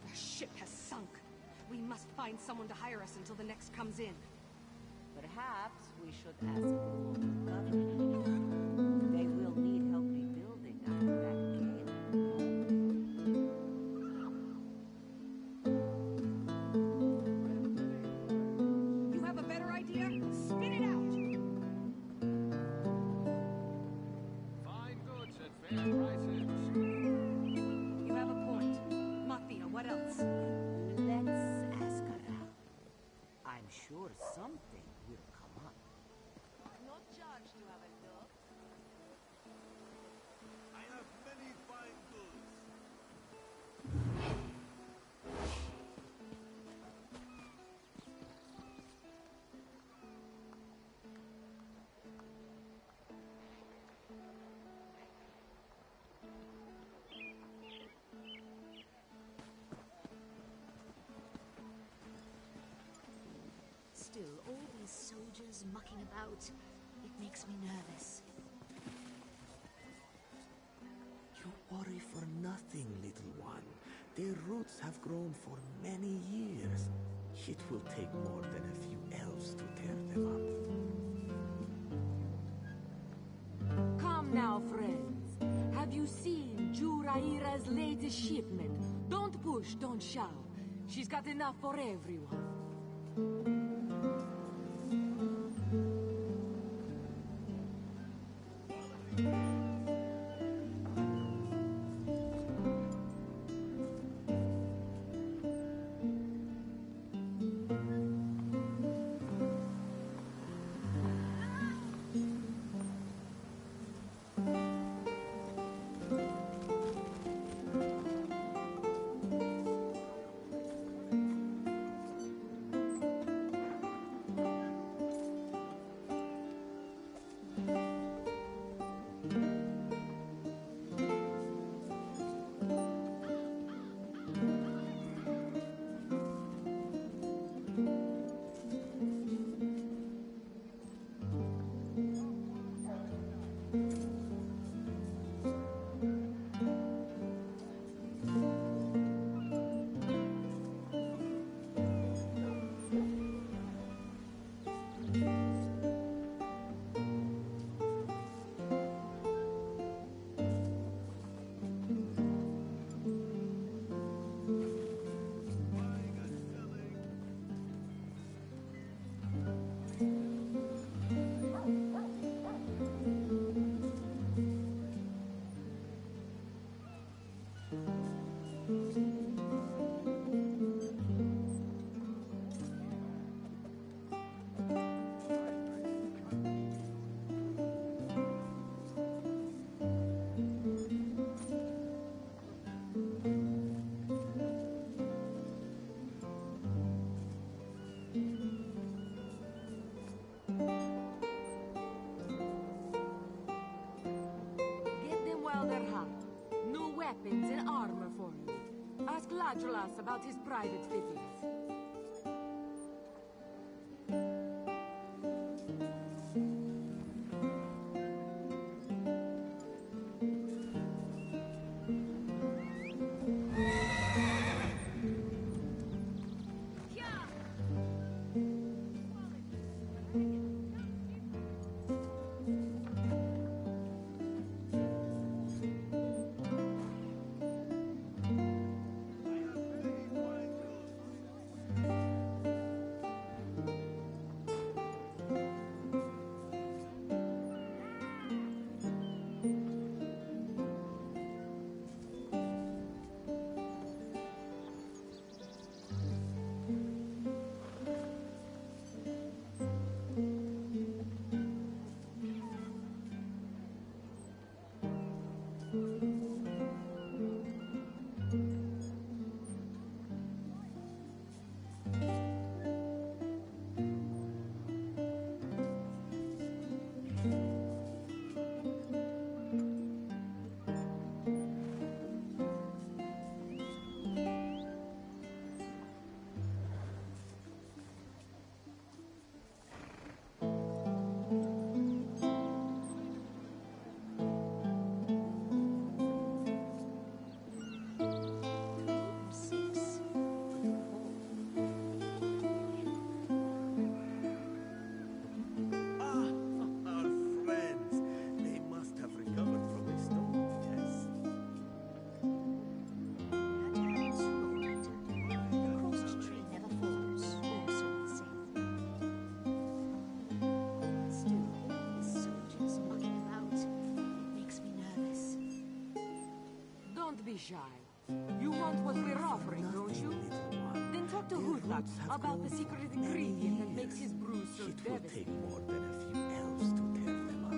The ship has sunk. We must find someone to hire us until the next comes in. Perhaps we should ask the local government. They will need help rebuilding after that gale. You have a better idea? Still, all these soldiers mucking about, it makes me nervous. You worry for nothing, little one. Their roots have grown for many years. It will take more than a few elves to tear them up. Come now, friends. Have you seen Juraira's latest shipment? Don't push, don't shout. She's got enough for everyone. Weapons and armor for you. Ask Ladralas about his private fittings. Shy. You want what we're offering, don't you? Then talk to Hutla about the secret ingredient that makes his brew so devastating. It will take more than a few elves to tear them up.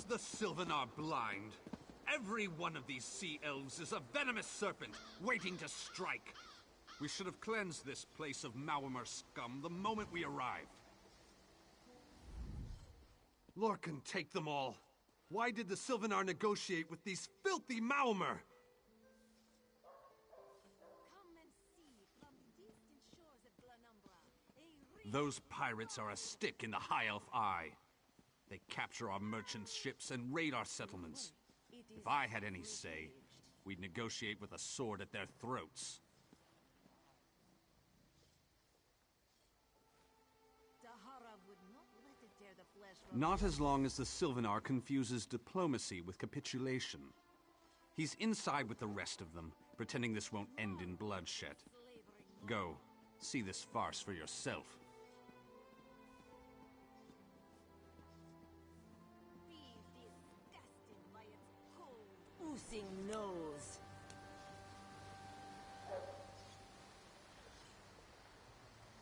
the Sylvanar blind? Every one of these sea elves is a venomous serpent, waiting to strike. We should have cleansed this place of Maormer scum the moment we arrived. Lorcan, take them all. Why did the Sylvanar negotiate with these filthy Maormer? Those pirates are a stick in the High Elf eye. They capture our merchants' ships and raid our settlements. If I had any say, we'd negotiate with a sword at their throats. Not as long as the Sylvanar confuses diplomacy with capitulation. He's inside with the rest of them, pretending this won't end in bloodshed. Go, see this farce for yourself. Oozing nose.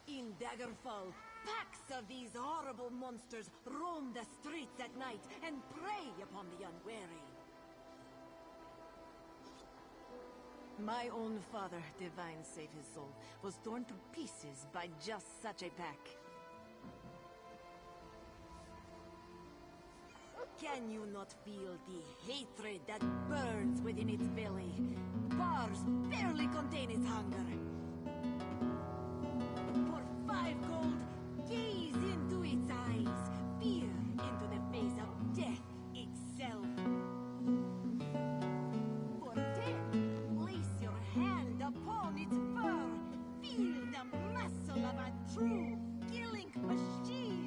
In Daggerfall, packs of these horrible monsters roam the streets at night and prey upon the unwary. My own father, divine save his soul, was torn to pieces by just such a pack. Can you not feel the hatred that burns within its belly? Bars barely contain its hunger. For 5 gold, gaze into its eyes, peer into the face of death itself. For 10, place your hand upon its fur, feel the muscle of a true killing machine.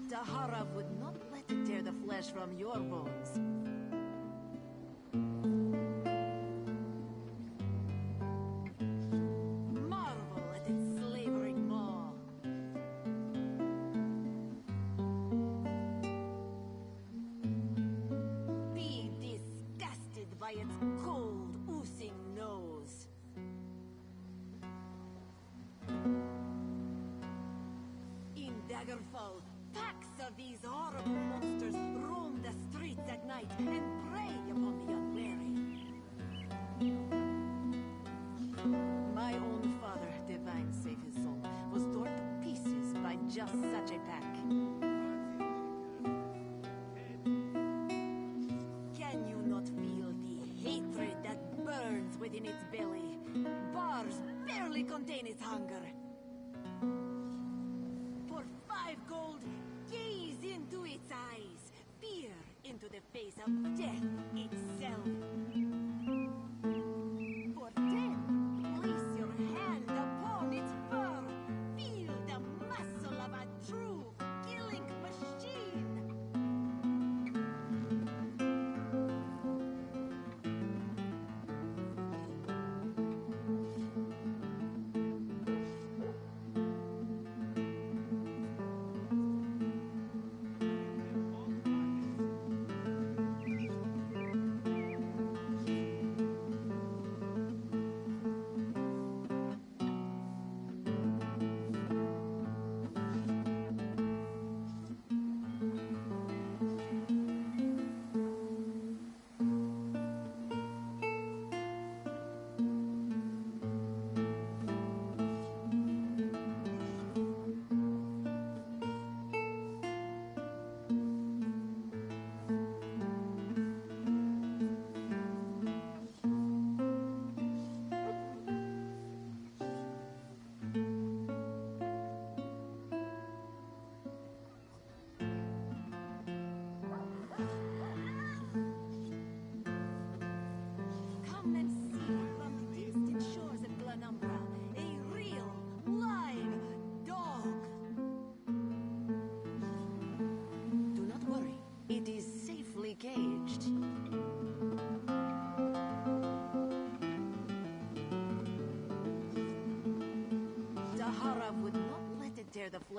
Dahara would not let it tear the flesh from your bones. Marvel at its slavering maw. Be disgusted by its cold, oozing nose. In Daggerfall, packs of these horrible monsters roam the streets at night and prey upon the unwary. My own father, divine save his soul, was torn to pieces by just such a pack. Can you not feel the hatred that burns within its belly? Bars barely contain its hunger. For 5 gold, gaze into its eyes, peer into the face of death itself. For 10, place your hand upon its fur, feel the muscle of a true killing machine.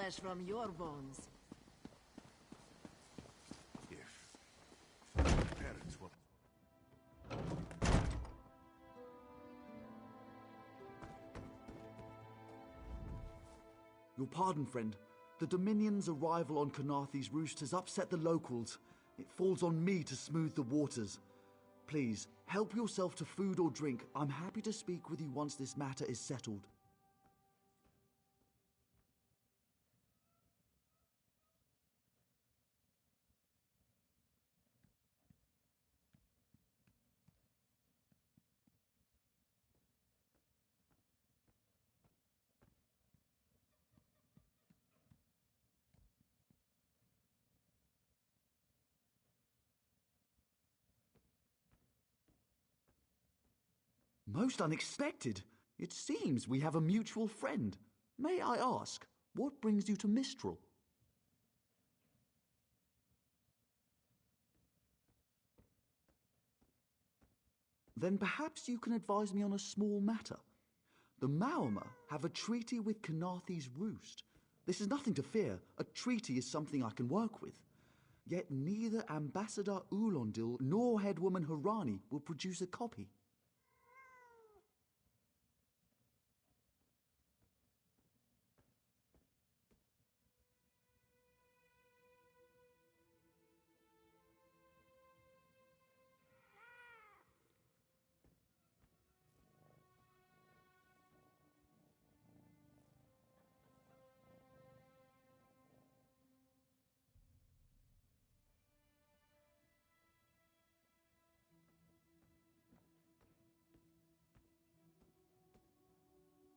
flesh from your bones. If parents will... Your pardon, friend. The Dominion's arrival on Kanathe's roost has upset the locals. It falls on me to smooth the waters. Please, help yourself to food or drink. I'm happy to speak with you once this matter is settled. Most unexpected. It seems we have a mutual friend. May I ask, what brings you to Mistral? Then perhaps you can advise me on a small matter. The Maormer have a treaty with Kanathe's roost. This is nothing to fear. A treaty is something I can work with. Yet neither Ambassador Ulondil nor Headwoman Harani will produce a copy.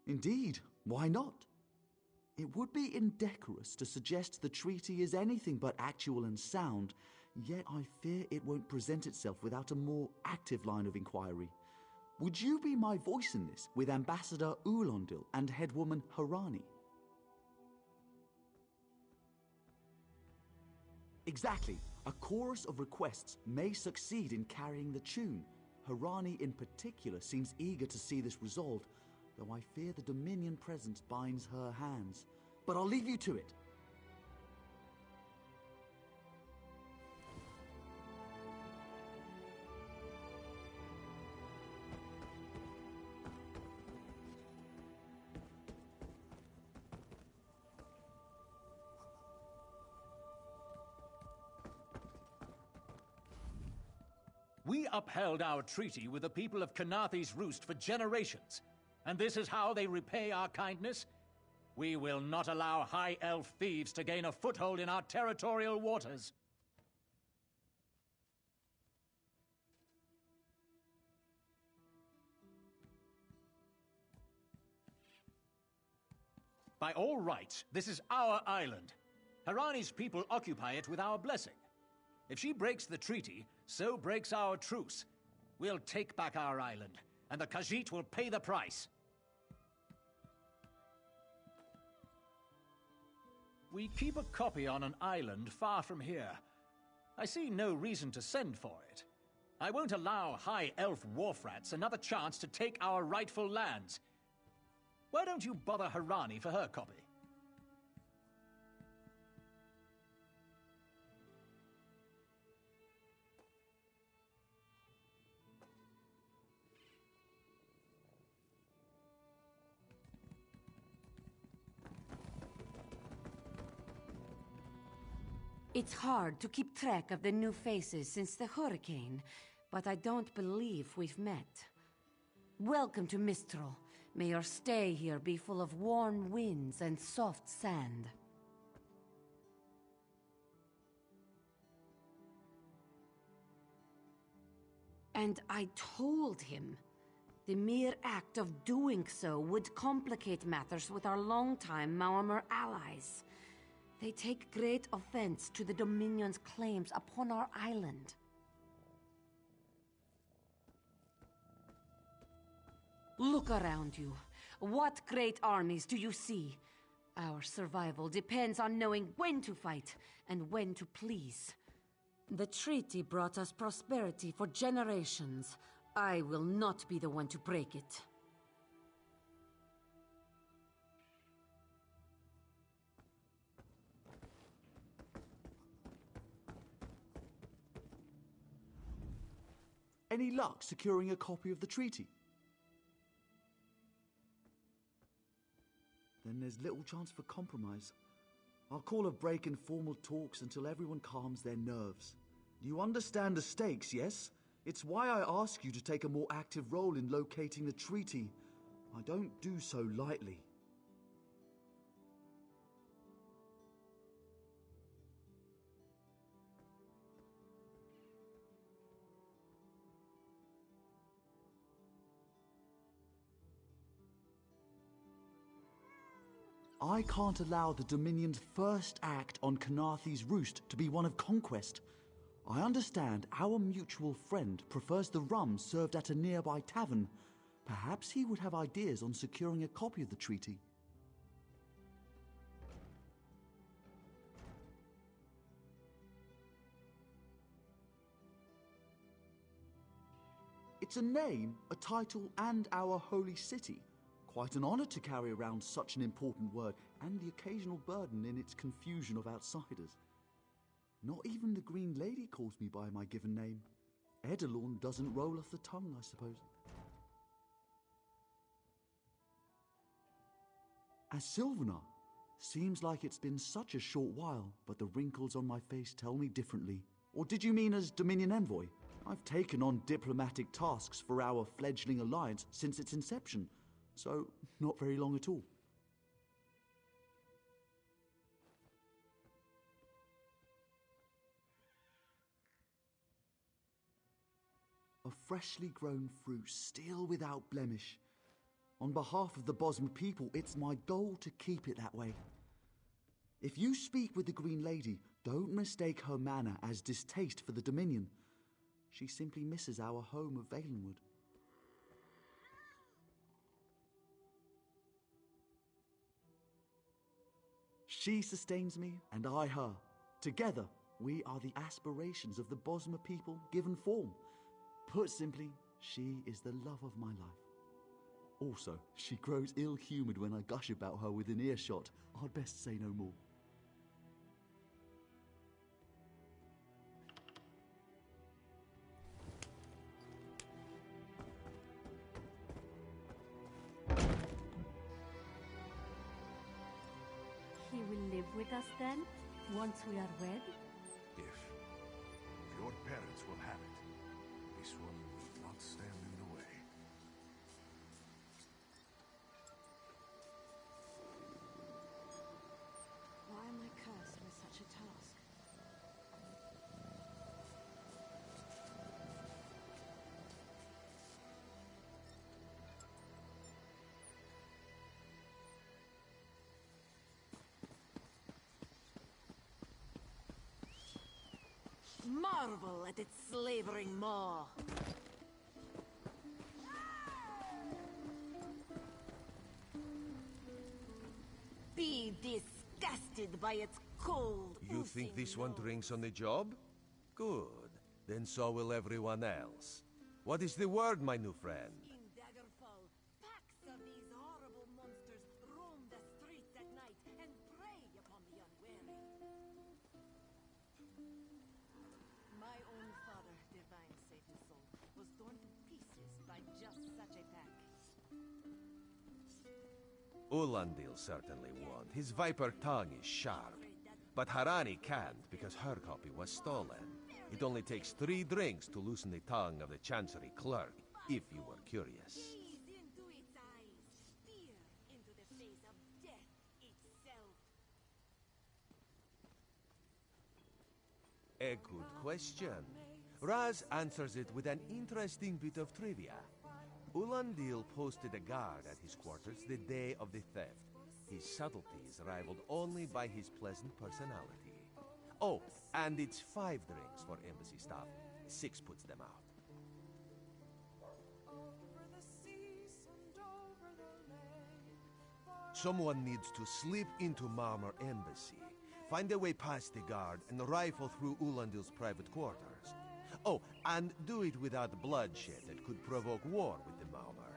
Indeed, why not? It would be indecorous to suggest the treaty is anything but actual and sound, yet I fear it won't present itself without a more active line of inquiry. Would you be my voice in this with Ambassador Ulondil and Headwoman Harani? Exactly. A chorus of requests may succeed in carrying the tune. Harani in particular seems eager to see this resolved, though I fear the Dominion presence binds her hands. But I'll leave you to it. We upheld our treaty with the people of Kanathe's Roost for generations. And this is how they repay our kindness? We will not allow High Elf thieves to gain a foothold in our territorial waters. By all rights, this is our island. Harani's people occupy it with our blessing. If she breaks the treaty, so breaks our truce. We'll take back our island, and the Khajiit will pay the price. We keep a copy on an island far from here. I see no reason to send for it. I won't allow High Elf wharf-rats another chance to take our rightful lands. Why don't you bother Harani for her copy? It's hard to keep track of the new faces since the hurricane, but I don't believe we've met. Welcome to Mistral. May your stay here be full of warm winds and soft sand. And I told him. The mere act of doing so would complicate matters with our longtime Maormer allies. They take great offense to the Dominion's claims upon our island. Look around you. What great armies do you see? Our survival depends on knowing when to fight and when to please. The treaty brought us prosperity for generations. I will not be the one to break it. Any luck securing a copy of the treaty? Then there's little chance for compromise. I'll call a break in formal talks until everyone calms their nerves. You understand the stakes, yes? It's why I ask you to take a more active role in locating the treaty. I don't do so lightly. I can't allow the Dominion's first act on Kanaathi's roost to be one of conquest. I understand our mutual friend prefers the rum served at a nearby tavern. Perhaps he would have ideas on securing a copy of the treaty. It's a name, a title, and our holy city. Quite an honor to carry around such an important word, and the occasional burden in its confusion of outsiders. Not even the Green Lady calls me by my given name. Edelorn doesn't roll off the tongue, I suppose. As Sylvanar, seems like it's been such a short while, but the wrinkles on my face tell me differently. Or did you mean as Dominion Envoy? I've taken on diplomatic tasks for our fledgling alliance since its inception. So, not very long at all. A freshly grown fruit, still without blemish. On behalf of the Bosmer people, it's my goal to keep it that way. If you speak with the Green Lady, don't mistake her manner as distaste for the Dominion. She simply misses our home of Valenwood. She sustains me, and I her. Together, we are the aspirations of the Bosmer people given form. Put simply, she is the love of my life. Also, she grows ill-humoured when I gush about her within earshot. I'd best say no more. He will live with us then, once we are wed? If your parents will have it, this one will not stand in the way. Why am I cursed with such a task? Marvel at its slavering maw. Be disgusted by its cold. You think this one drinks on the job? Good. Then so will everyone else. What is the word, my new friend? In Daggerfall, packs of these horrible monsters roam the streets at night and prey upon the unwary. My own father, divine save his soul, was torn to pieces by just such a pack. Ulandil certainly won't. His viper tongue is sharp. But Harani can't because her copy was stolen. It only takes 3 drinks to loosen the tongue of the Chancery clerk, if you were curious. Gaze into its eyes, peer into the face of death itself. A good question. Raz answers it with an interesting bit of trivia. Ulandil posted a guard at his quarters the day of the theft. His subtleties rivaled only by his pleasant personality. Oh, and it's 5 drinks for embassy staff. 6 puts them out. Someone needs to slip into Marmor Embassy, find a way past the guard, and rifle through Ulandil's private quarters. Oh, and do it without bloodshed that could provoke war with the Marmor.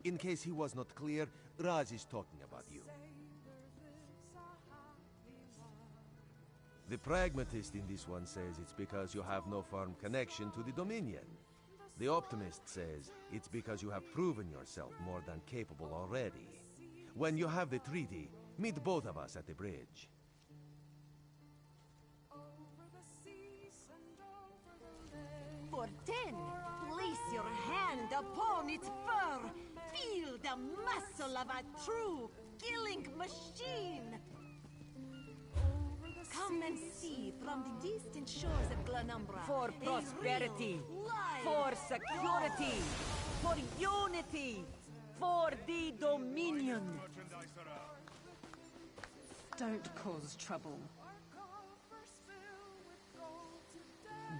In case he was not clear, Raz is talking about you. The pragmatist in this one says it's because you have no firm connection to the Dominion. The optimist says it's because you have proven yourself more than capable already. When you have the treaty, meet both of us at the bridge. For 10, place your hand upon its fur. Feel the muscle of a true killing machine. Come and see from the distant shores of Glanumbra. For a prosperity, real, live for security, for unity, for the Dominion. Don't cause trouble.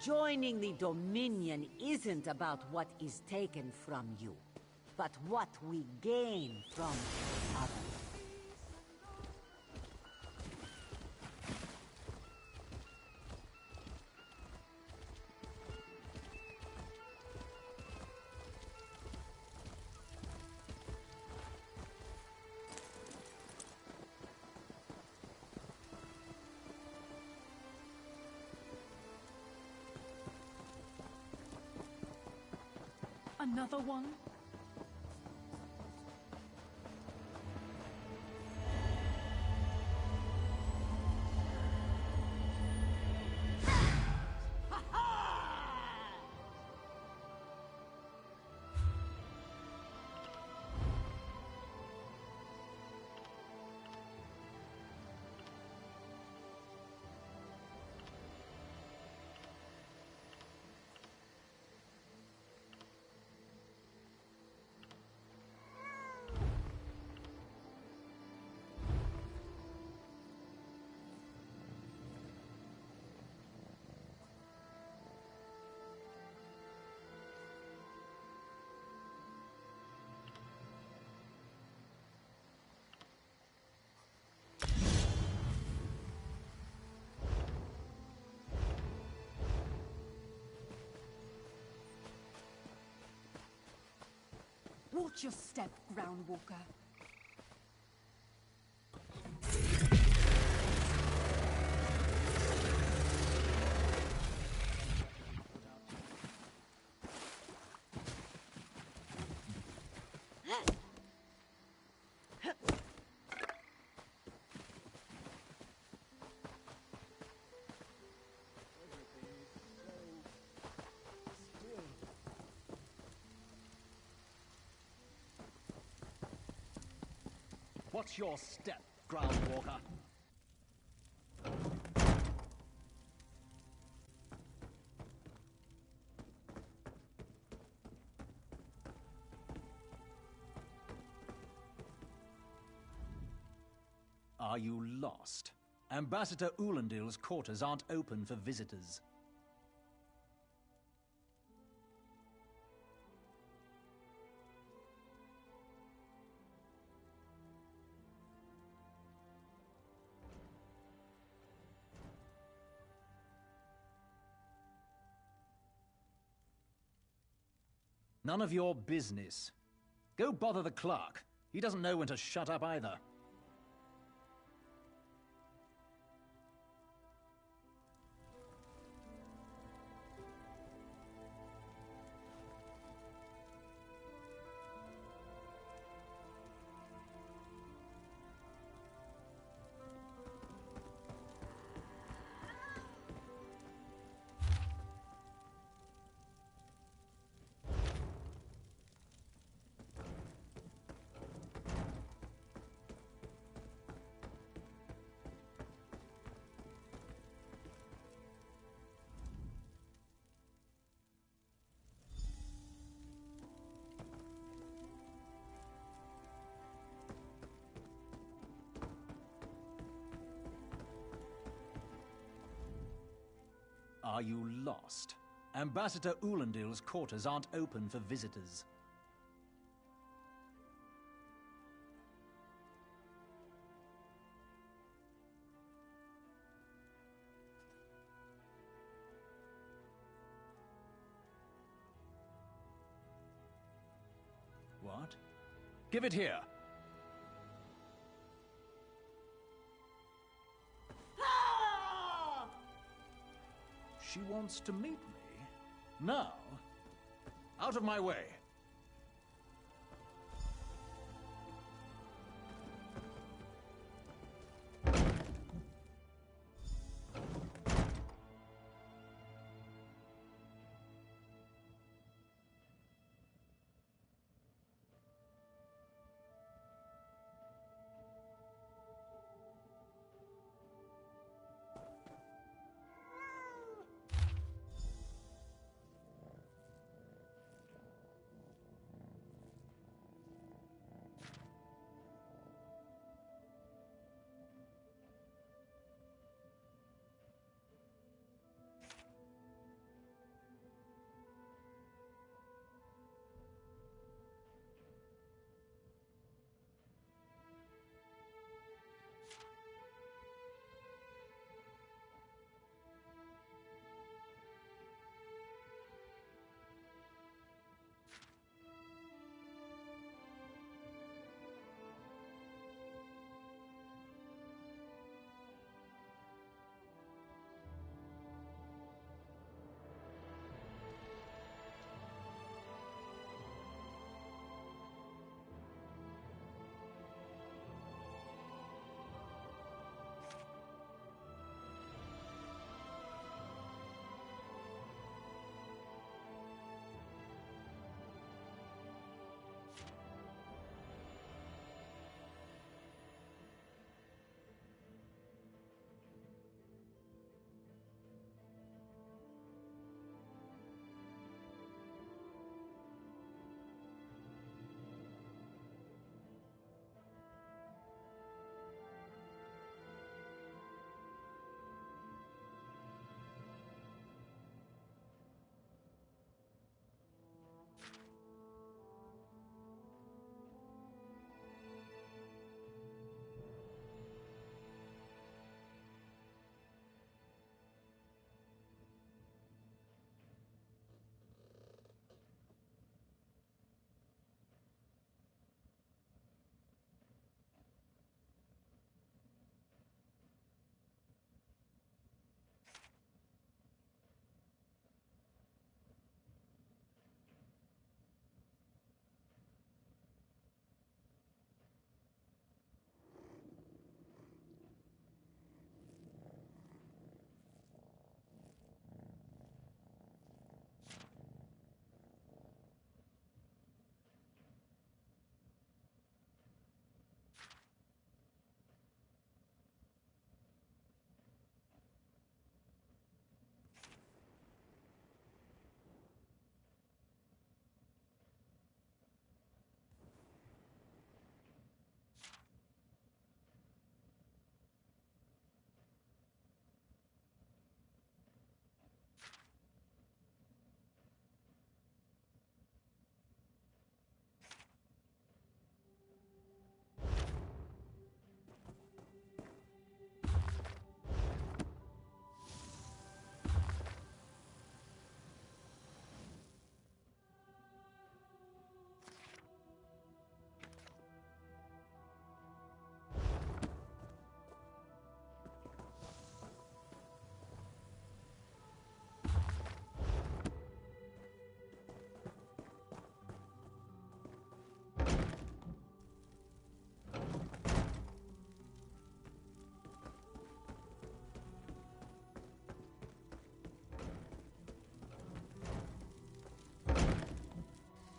Joining the Dominion isn't about what is taken from you, but what we gain from others. Another one? Watch your step, Groundwalker. Watch your step, Groundwalker. Are you lost? Ambassador Ulendil's quarters aren't open for visitors. None of your business. Go bother the clerk. He doesn't know when to shut up either. Are you lost? Ambassador Ulendil's quarters aren't open for visitors. What? Give it here. She wants to meet me? Now? Out of my way!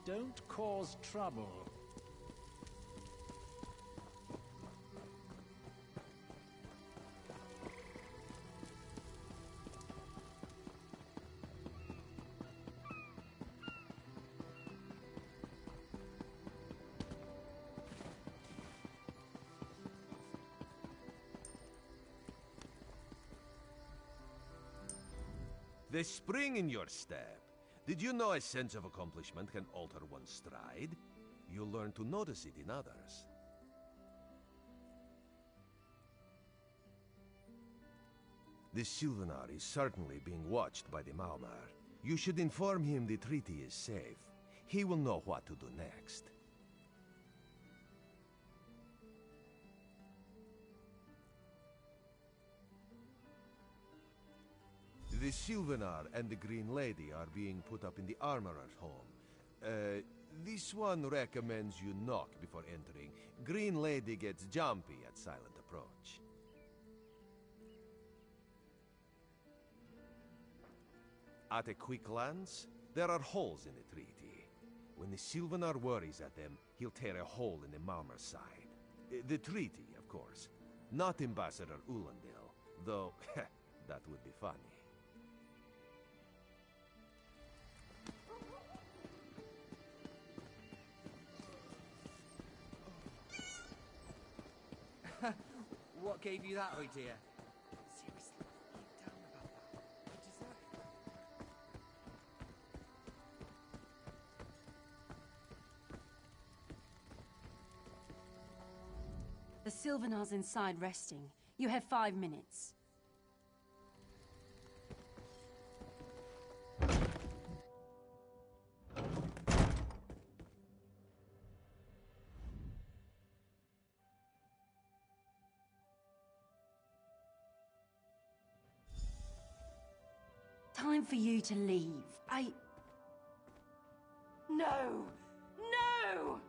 Don't cause trouble. The spring in your step. Did you know a sense of accomplishment can alter one's stride? You'll learn to notice it in others. The Sylvanar is certainly being watched by the Maumar. You should inform him the treaty is safe. He will know what to do next. The Sylvanar and the Green Lady are being put up in the Armorer's home. This one recommends you knock before entering. Green Lady gets jumpy at silent approach. At a quick glance, there are holes in the treaty. When the Sylvanar worries at them, he'll tear a hole in the Malmer's side. The treaty, of course. Not Ambassador Ulandil, though that would be funny. What gave you that idea? Seriously, get down about that. I deserve it. The Sylvanar's inside resting. You have 5 minutes. Time for you to leave. No! No!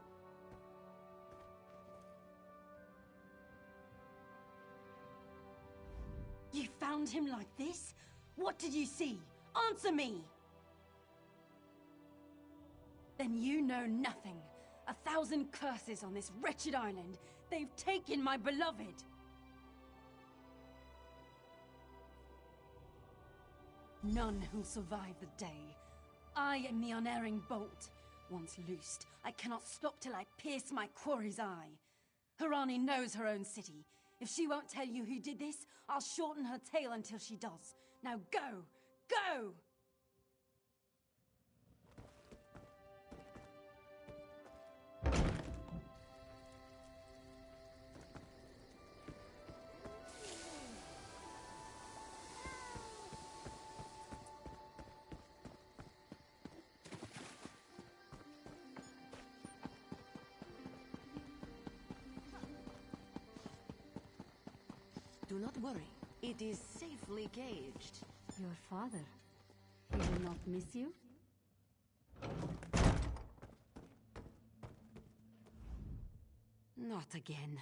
You found him like this? What did you see? Answer me! Then you know nothing. 1,000 curses on this wretched island. They've taken my beloved. None who'll survive the day. I am the unerring bolt. Once loosed, I cannot stop till I pierce my quarry's eye. Harani knows her own city. If she won't tell you who did this, I'll shorten her tale until she does. Now go! Go! Do not worry. It is safely caged. Your father. He will not miss you? Not again.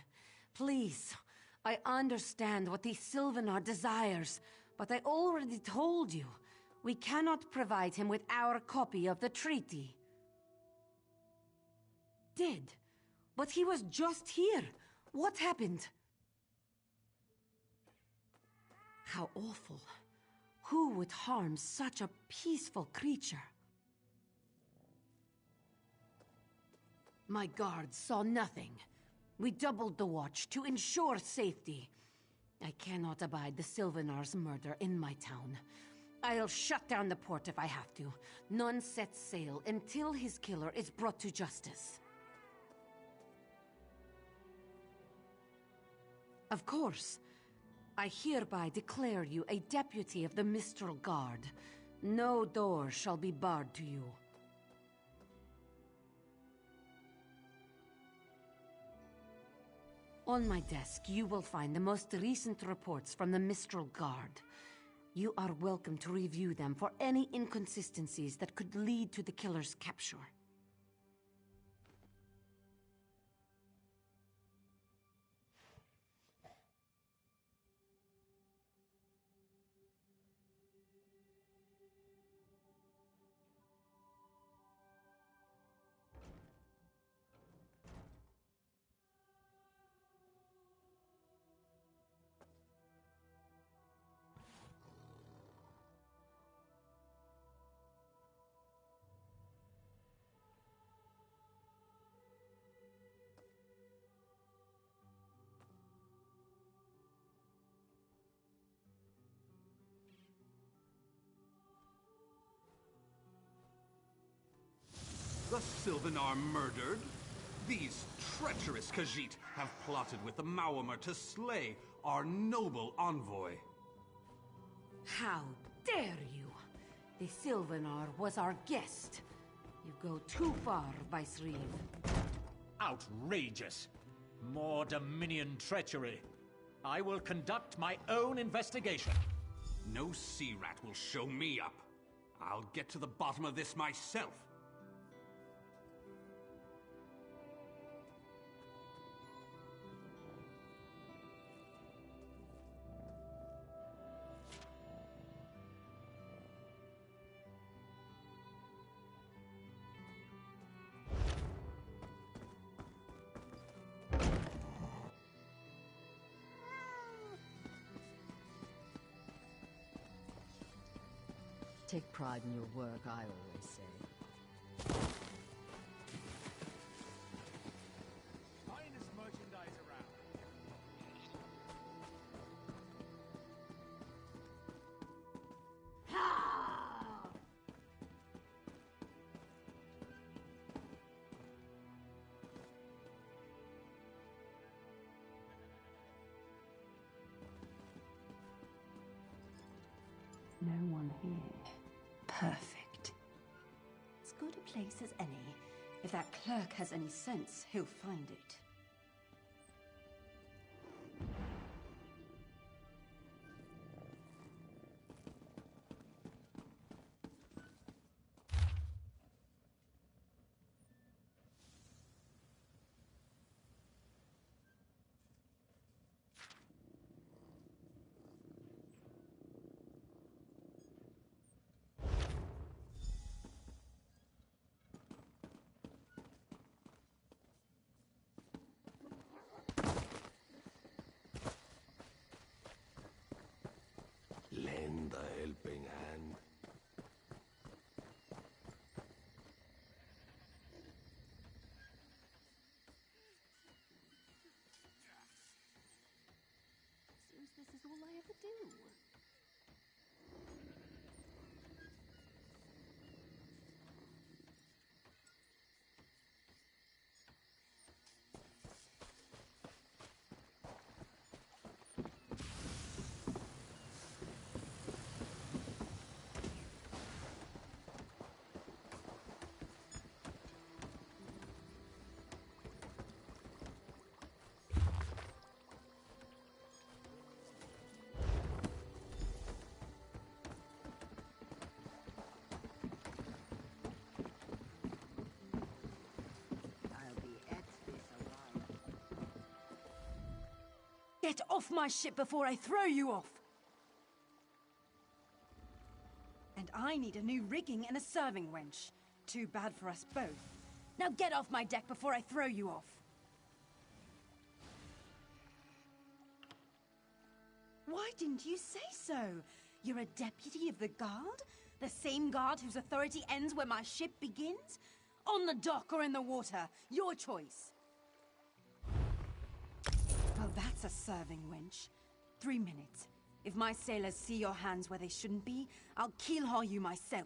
Please. I understand what the Sylvanar desires, but I already told you. We cannot provide him with our copy of the treaty. Dead? But he was just here. What happened? How awful. Who would harm such a peaceful creature? My guards saw nothing. We doubled the watch to ensure safety. I cannot abide the Sylvanar's murder in my town. I'll shut down the port if I have to. None sets sail until his killer is brought to justice. Of course. I hereby declare you a deputy of the Mistral Guard. No door shall be barred to you. On my desk, you will find the most recent reports from the Mistral Guard. You are welcome to review them for any inconsistencies that could lead to the killer's capture. The Sylvanar murdered? These treacherous Khajiit have plotted with the Maormer to slay our noble envoy. How dare you! The Sylvanar was our guest. You go too far, Vice Reeve. Outrageous! More Dominion treachery. I will conduct my own investigation. No sea rat will show me up. I'll get to the bottom of this myself. Take pride in your work, I always say. Finest merchandise around. No one here. Perfect. As good a place as any. If that clerk has any sense, he'll find it. Lend a helping hand. Seems this is all I ever do. Get off my ship before I throw you off! And I need a new rigging and a serving wench. Too bad for us both. Now get off my deck before I throw you off! Why didn't you say so? You're a deputy of the guard? The same guard whose authority ends where my ship begins? On the dock or in the water, your choice. Well, that's a serving wench. 3 minutes. If my sailors see your hands where they shouldn't be, I'll keel-haul you myself.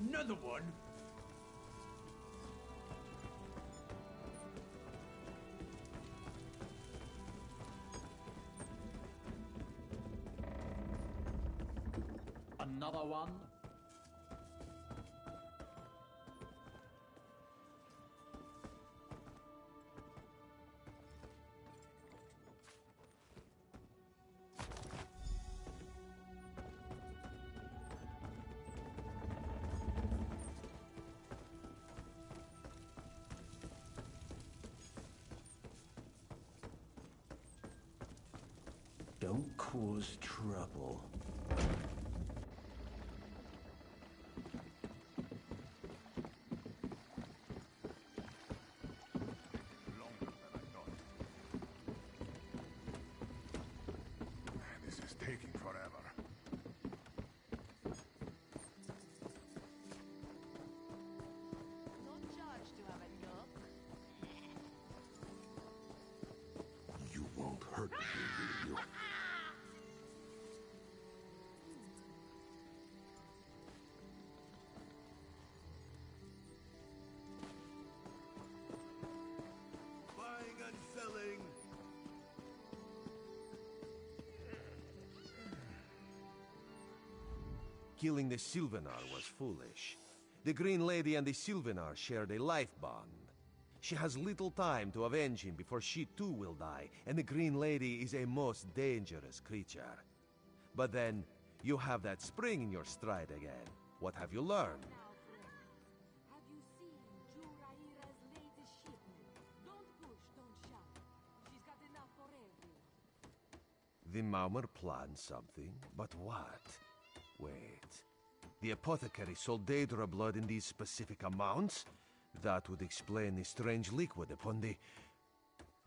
Another one? Another one? Don't cause trouble. This is taking forever. Not charged to have a look. You won't hurt me, will you? Buying and selling. Killing the Sylvanar was foolish. The Green Lady and the Sylvanar shared a life bond. She has little time to avenge him before she too will die, and the Green Lady is a most dangerous creature. But then, you have that spring in your stride again. What have you learned? Have you seen Juraira's latest shipment? Don't push, don't shout. She's got enough for everyone. The Maumar planned something, but what? Wait. The apothecary sold Daedra blood in these specific amounts? That would explain the strange liquid upon the...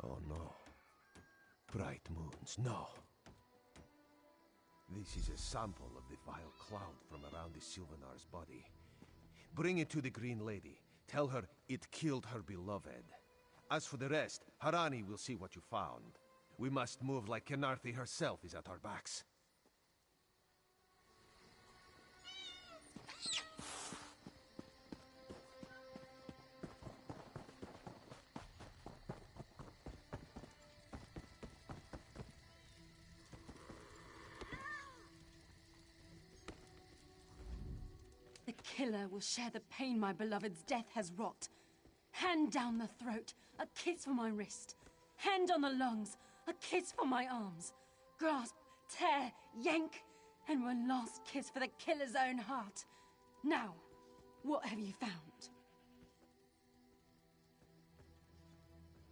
Oh no. Bright moons, no. This is a sample of the vile cloud from around the Sylvanar's body. Bring it to the Green Lady. Tell her it killed her beloved. As for the rest, Harani will see what you found. We must move like Kenarthi herself is at our backs. The killer will share the pain my beloved's death has wrought. Hand down the throat, a kiss for my wrist. Hand on the lungs, a kiss for my arms. Grasp, tear, yank, and one last kiss for the killer's own heart. Now, what have you found?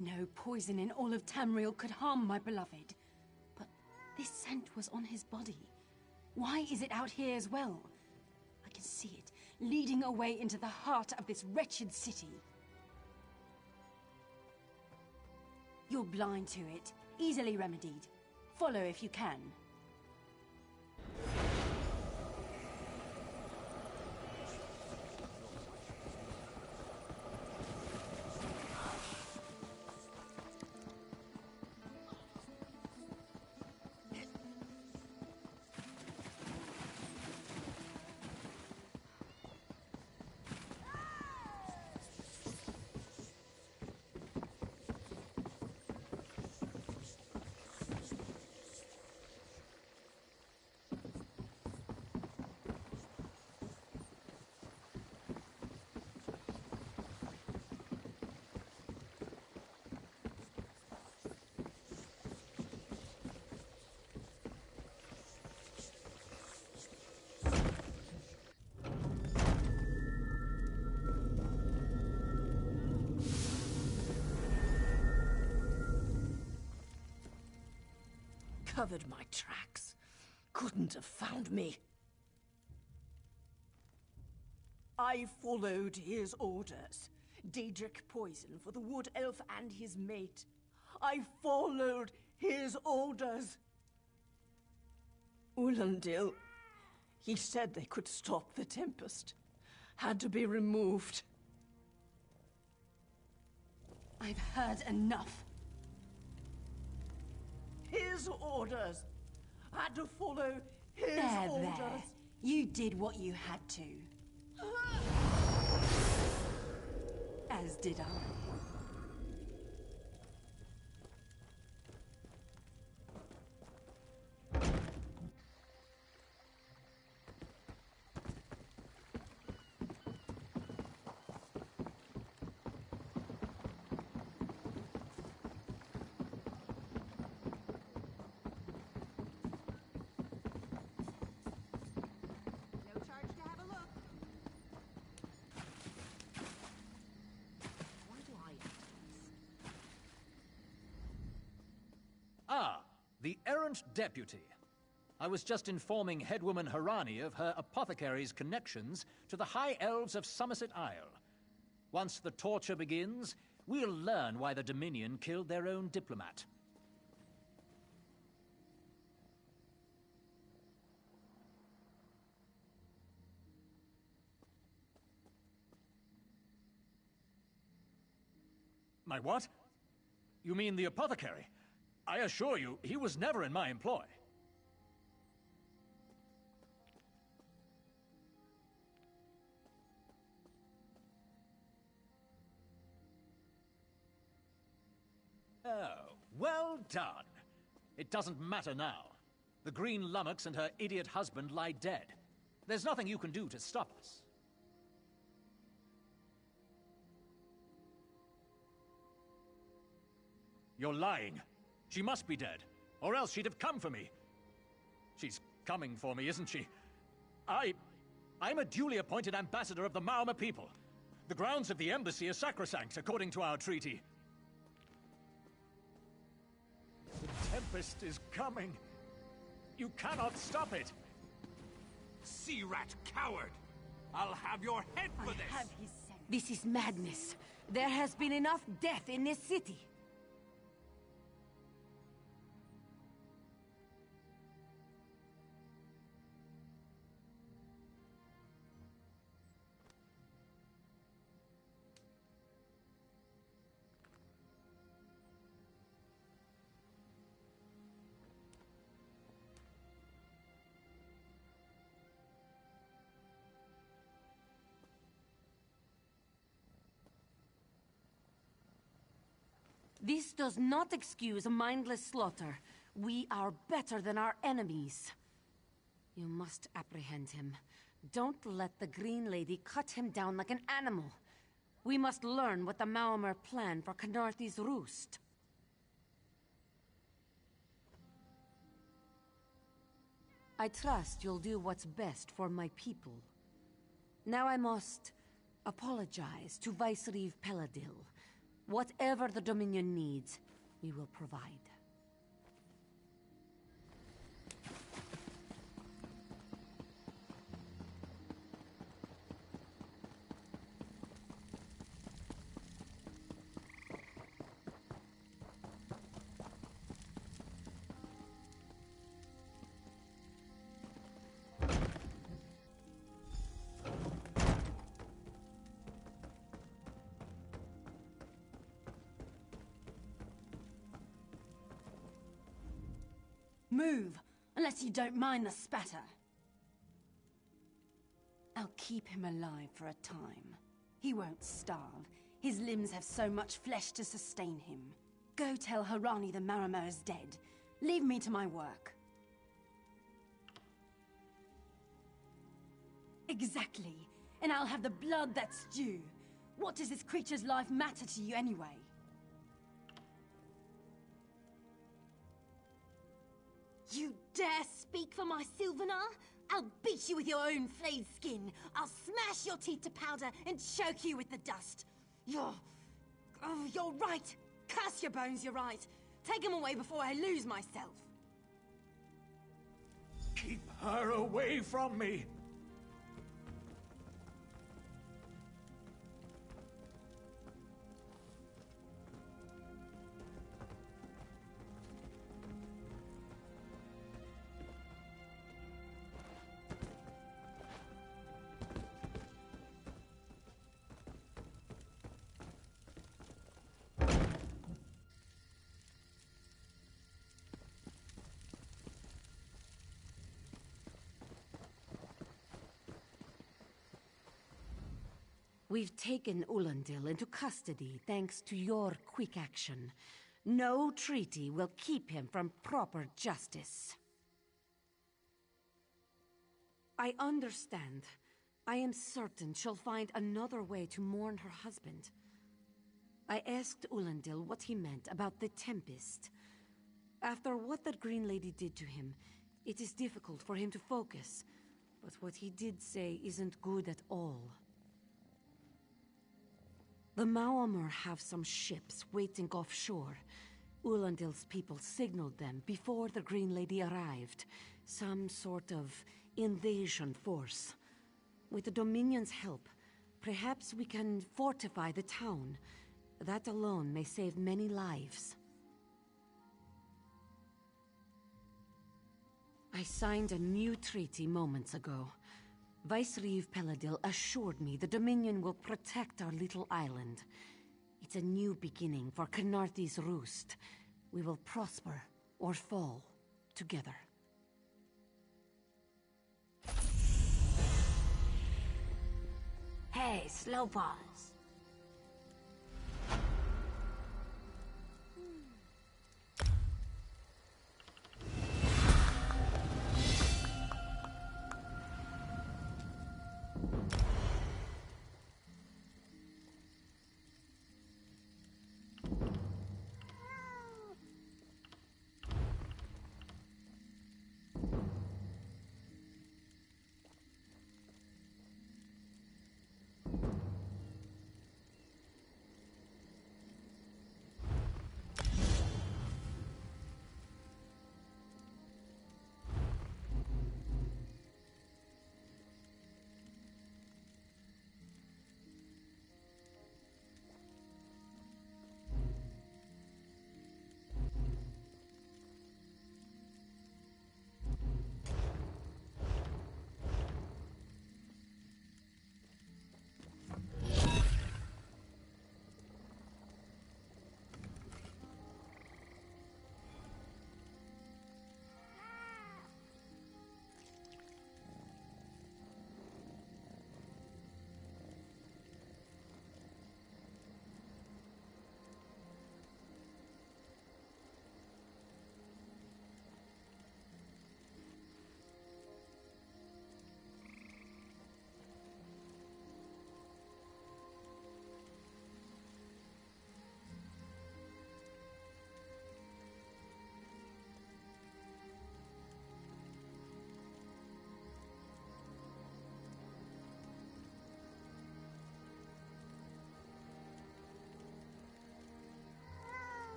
No poison in all of Tamriel could harm my beloved. But this scent was on his body. Why is it out here as well? I can see it, leading away into the heart of this wretched city. You're blind to it, easily remedied. Follow if you can. Covered my tracks. Couldn't have found me. I followed his orders. Daedric poison for the wood elf and his mate. I followed his orders. Ulandil, he said they could stop the tempest. Had to be removed. I've heard enough. His orders. Had to follow his orders. There. You did what you had to. As did I. Ah, the errant deputy. I was just informing headwoman Harani of her apothecary's connections to the High Elves of Somerset Isle. Once the torture begins, we'll learn why the Dominion killed their own diplomat. My what? You mean the apothecary? I assure you, he was never in my employ. Oh, well done. It doesn't matter now. The Green Lummox and her idiot husband lie dead. There's nothing you can do to stop us. You're lying. She must be dead, or else she'd have come for me. She's coming for me, isn't she? I'm a duly appointed ambassador of the Maumar people. The grounds of the embassy are sacrosanct, according to our treaty. The tempest is coming. You cannot stop it! Sea rat coward! I'll have your head for this! Have his sense. This is madness. There has been enough death in this city. This does not excuse mindless slaughter. We are better than our enemies. You must apprehend him. Don't let the Green Lady cut him down like an animal. We must learn what the Maomer plan for Canarthi's roost. I trust you'll do what's best for my people. Now I must apologize to Vicereeve Peladil. Whatever the Dominion needs, we will provide. Move, unless you don't mind the spatter. I'll keep him alive for a time. He won't starve. His limbs have so much flesh to sustain him. Go tell Harani the Marama is dead. Leave me to my work. Exactly. And I'll have the blood that's due. What does this creature's life matter to you anyway? You dare speak for my Sylvanar? I'll beat you with your own flayed skin. I'll smash your teeth to powder and choke you with the dust. You're right. Curse your bones, you're right. Take him away before I lose myself. Keep her away from me! We've taken Ulandil into custody thanks to your quick action. No treaty will keep him from proper justice. I understand. I am certain she'll find another way to mourn her husband. I asked Ulandil what he meant about the Tempest. After what that Green Lady did to him, it is difficult for him to focus. But what he did say isn't good at all. The Maomer have some ships waiting offshore. Ulandil's people signaled them before the Green Lady arrived. Some sort of invasion force. With the Dominion's help, perhaps we can fortify the town. That alone may save many lives. I signed a new treaty moments ago. Vicereeve Peladil assured me the Dominion will protect our little island. It's a new beginning for Canarthi's roost. We will prosper or fall together. Hey, Slowpaws.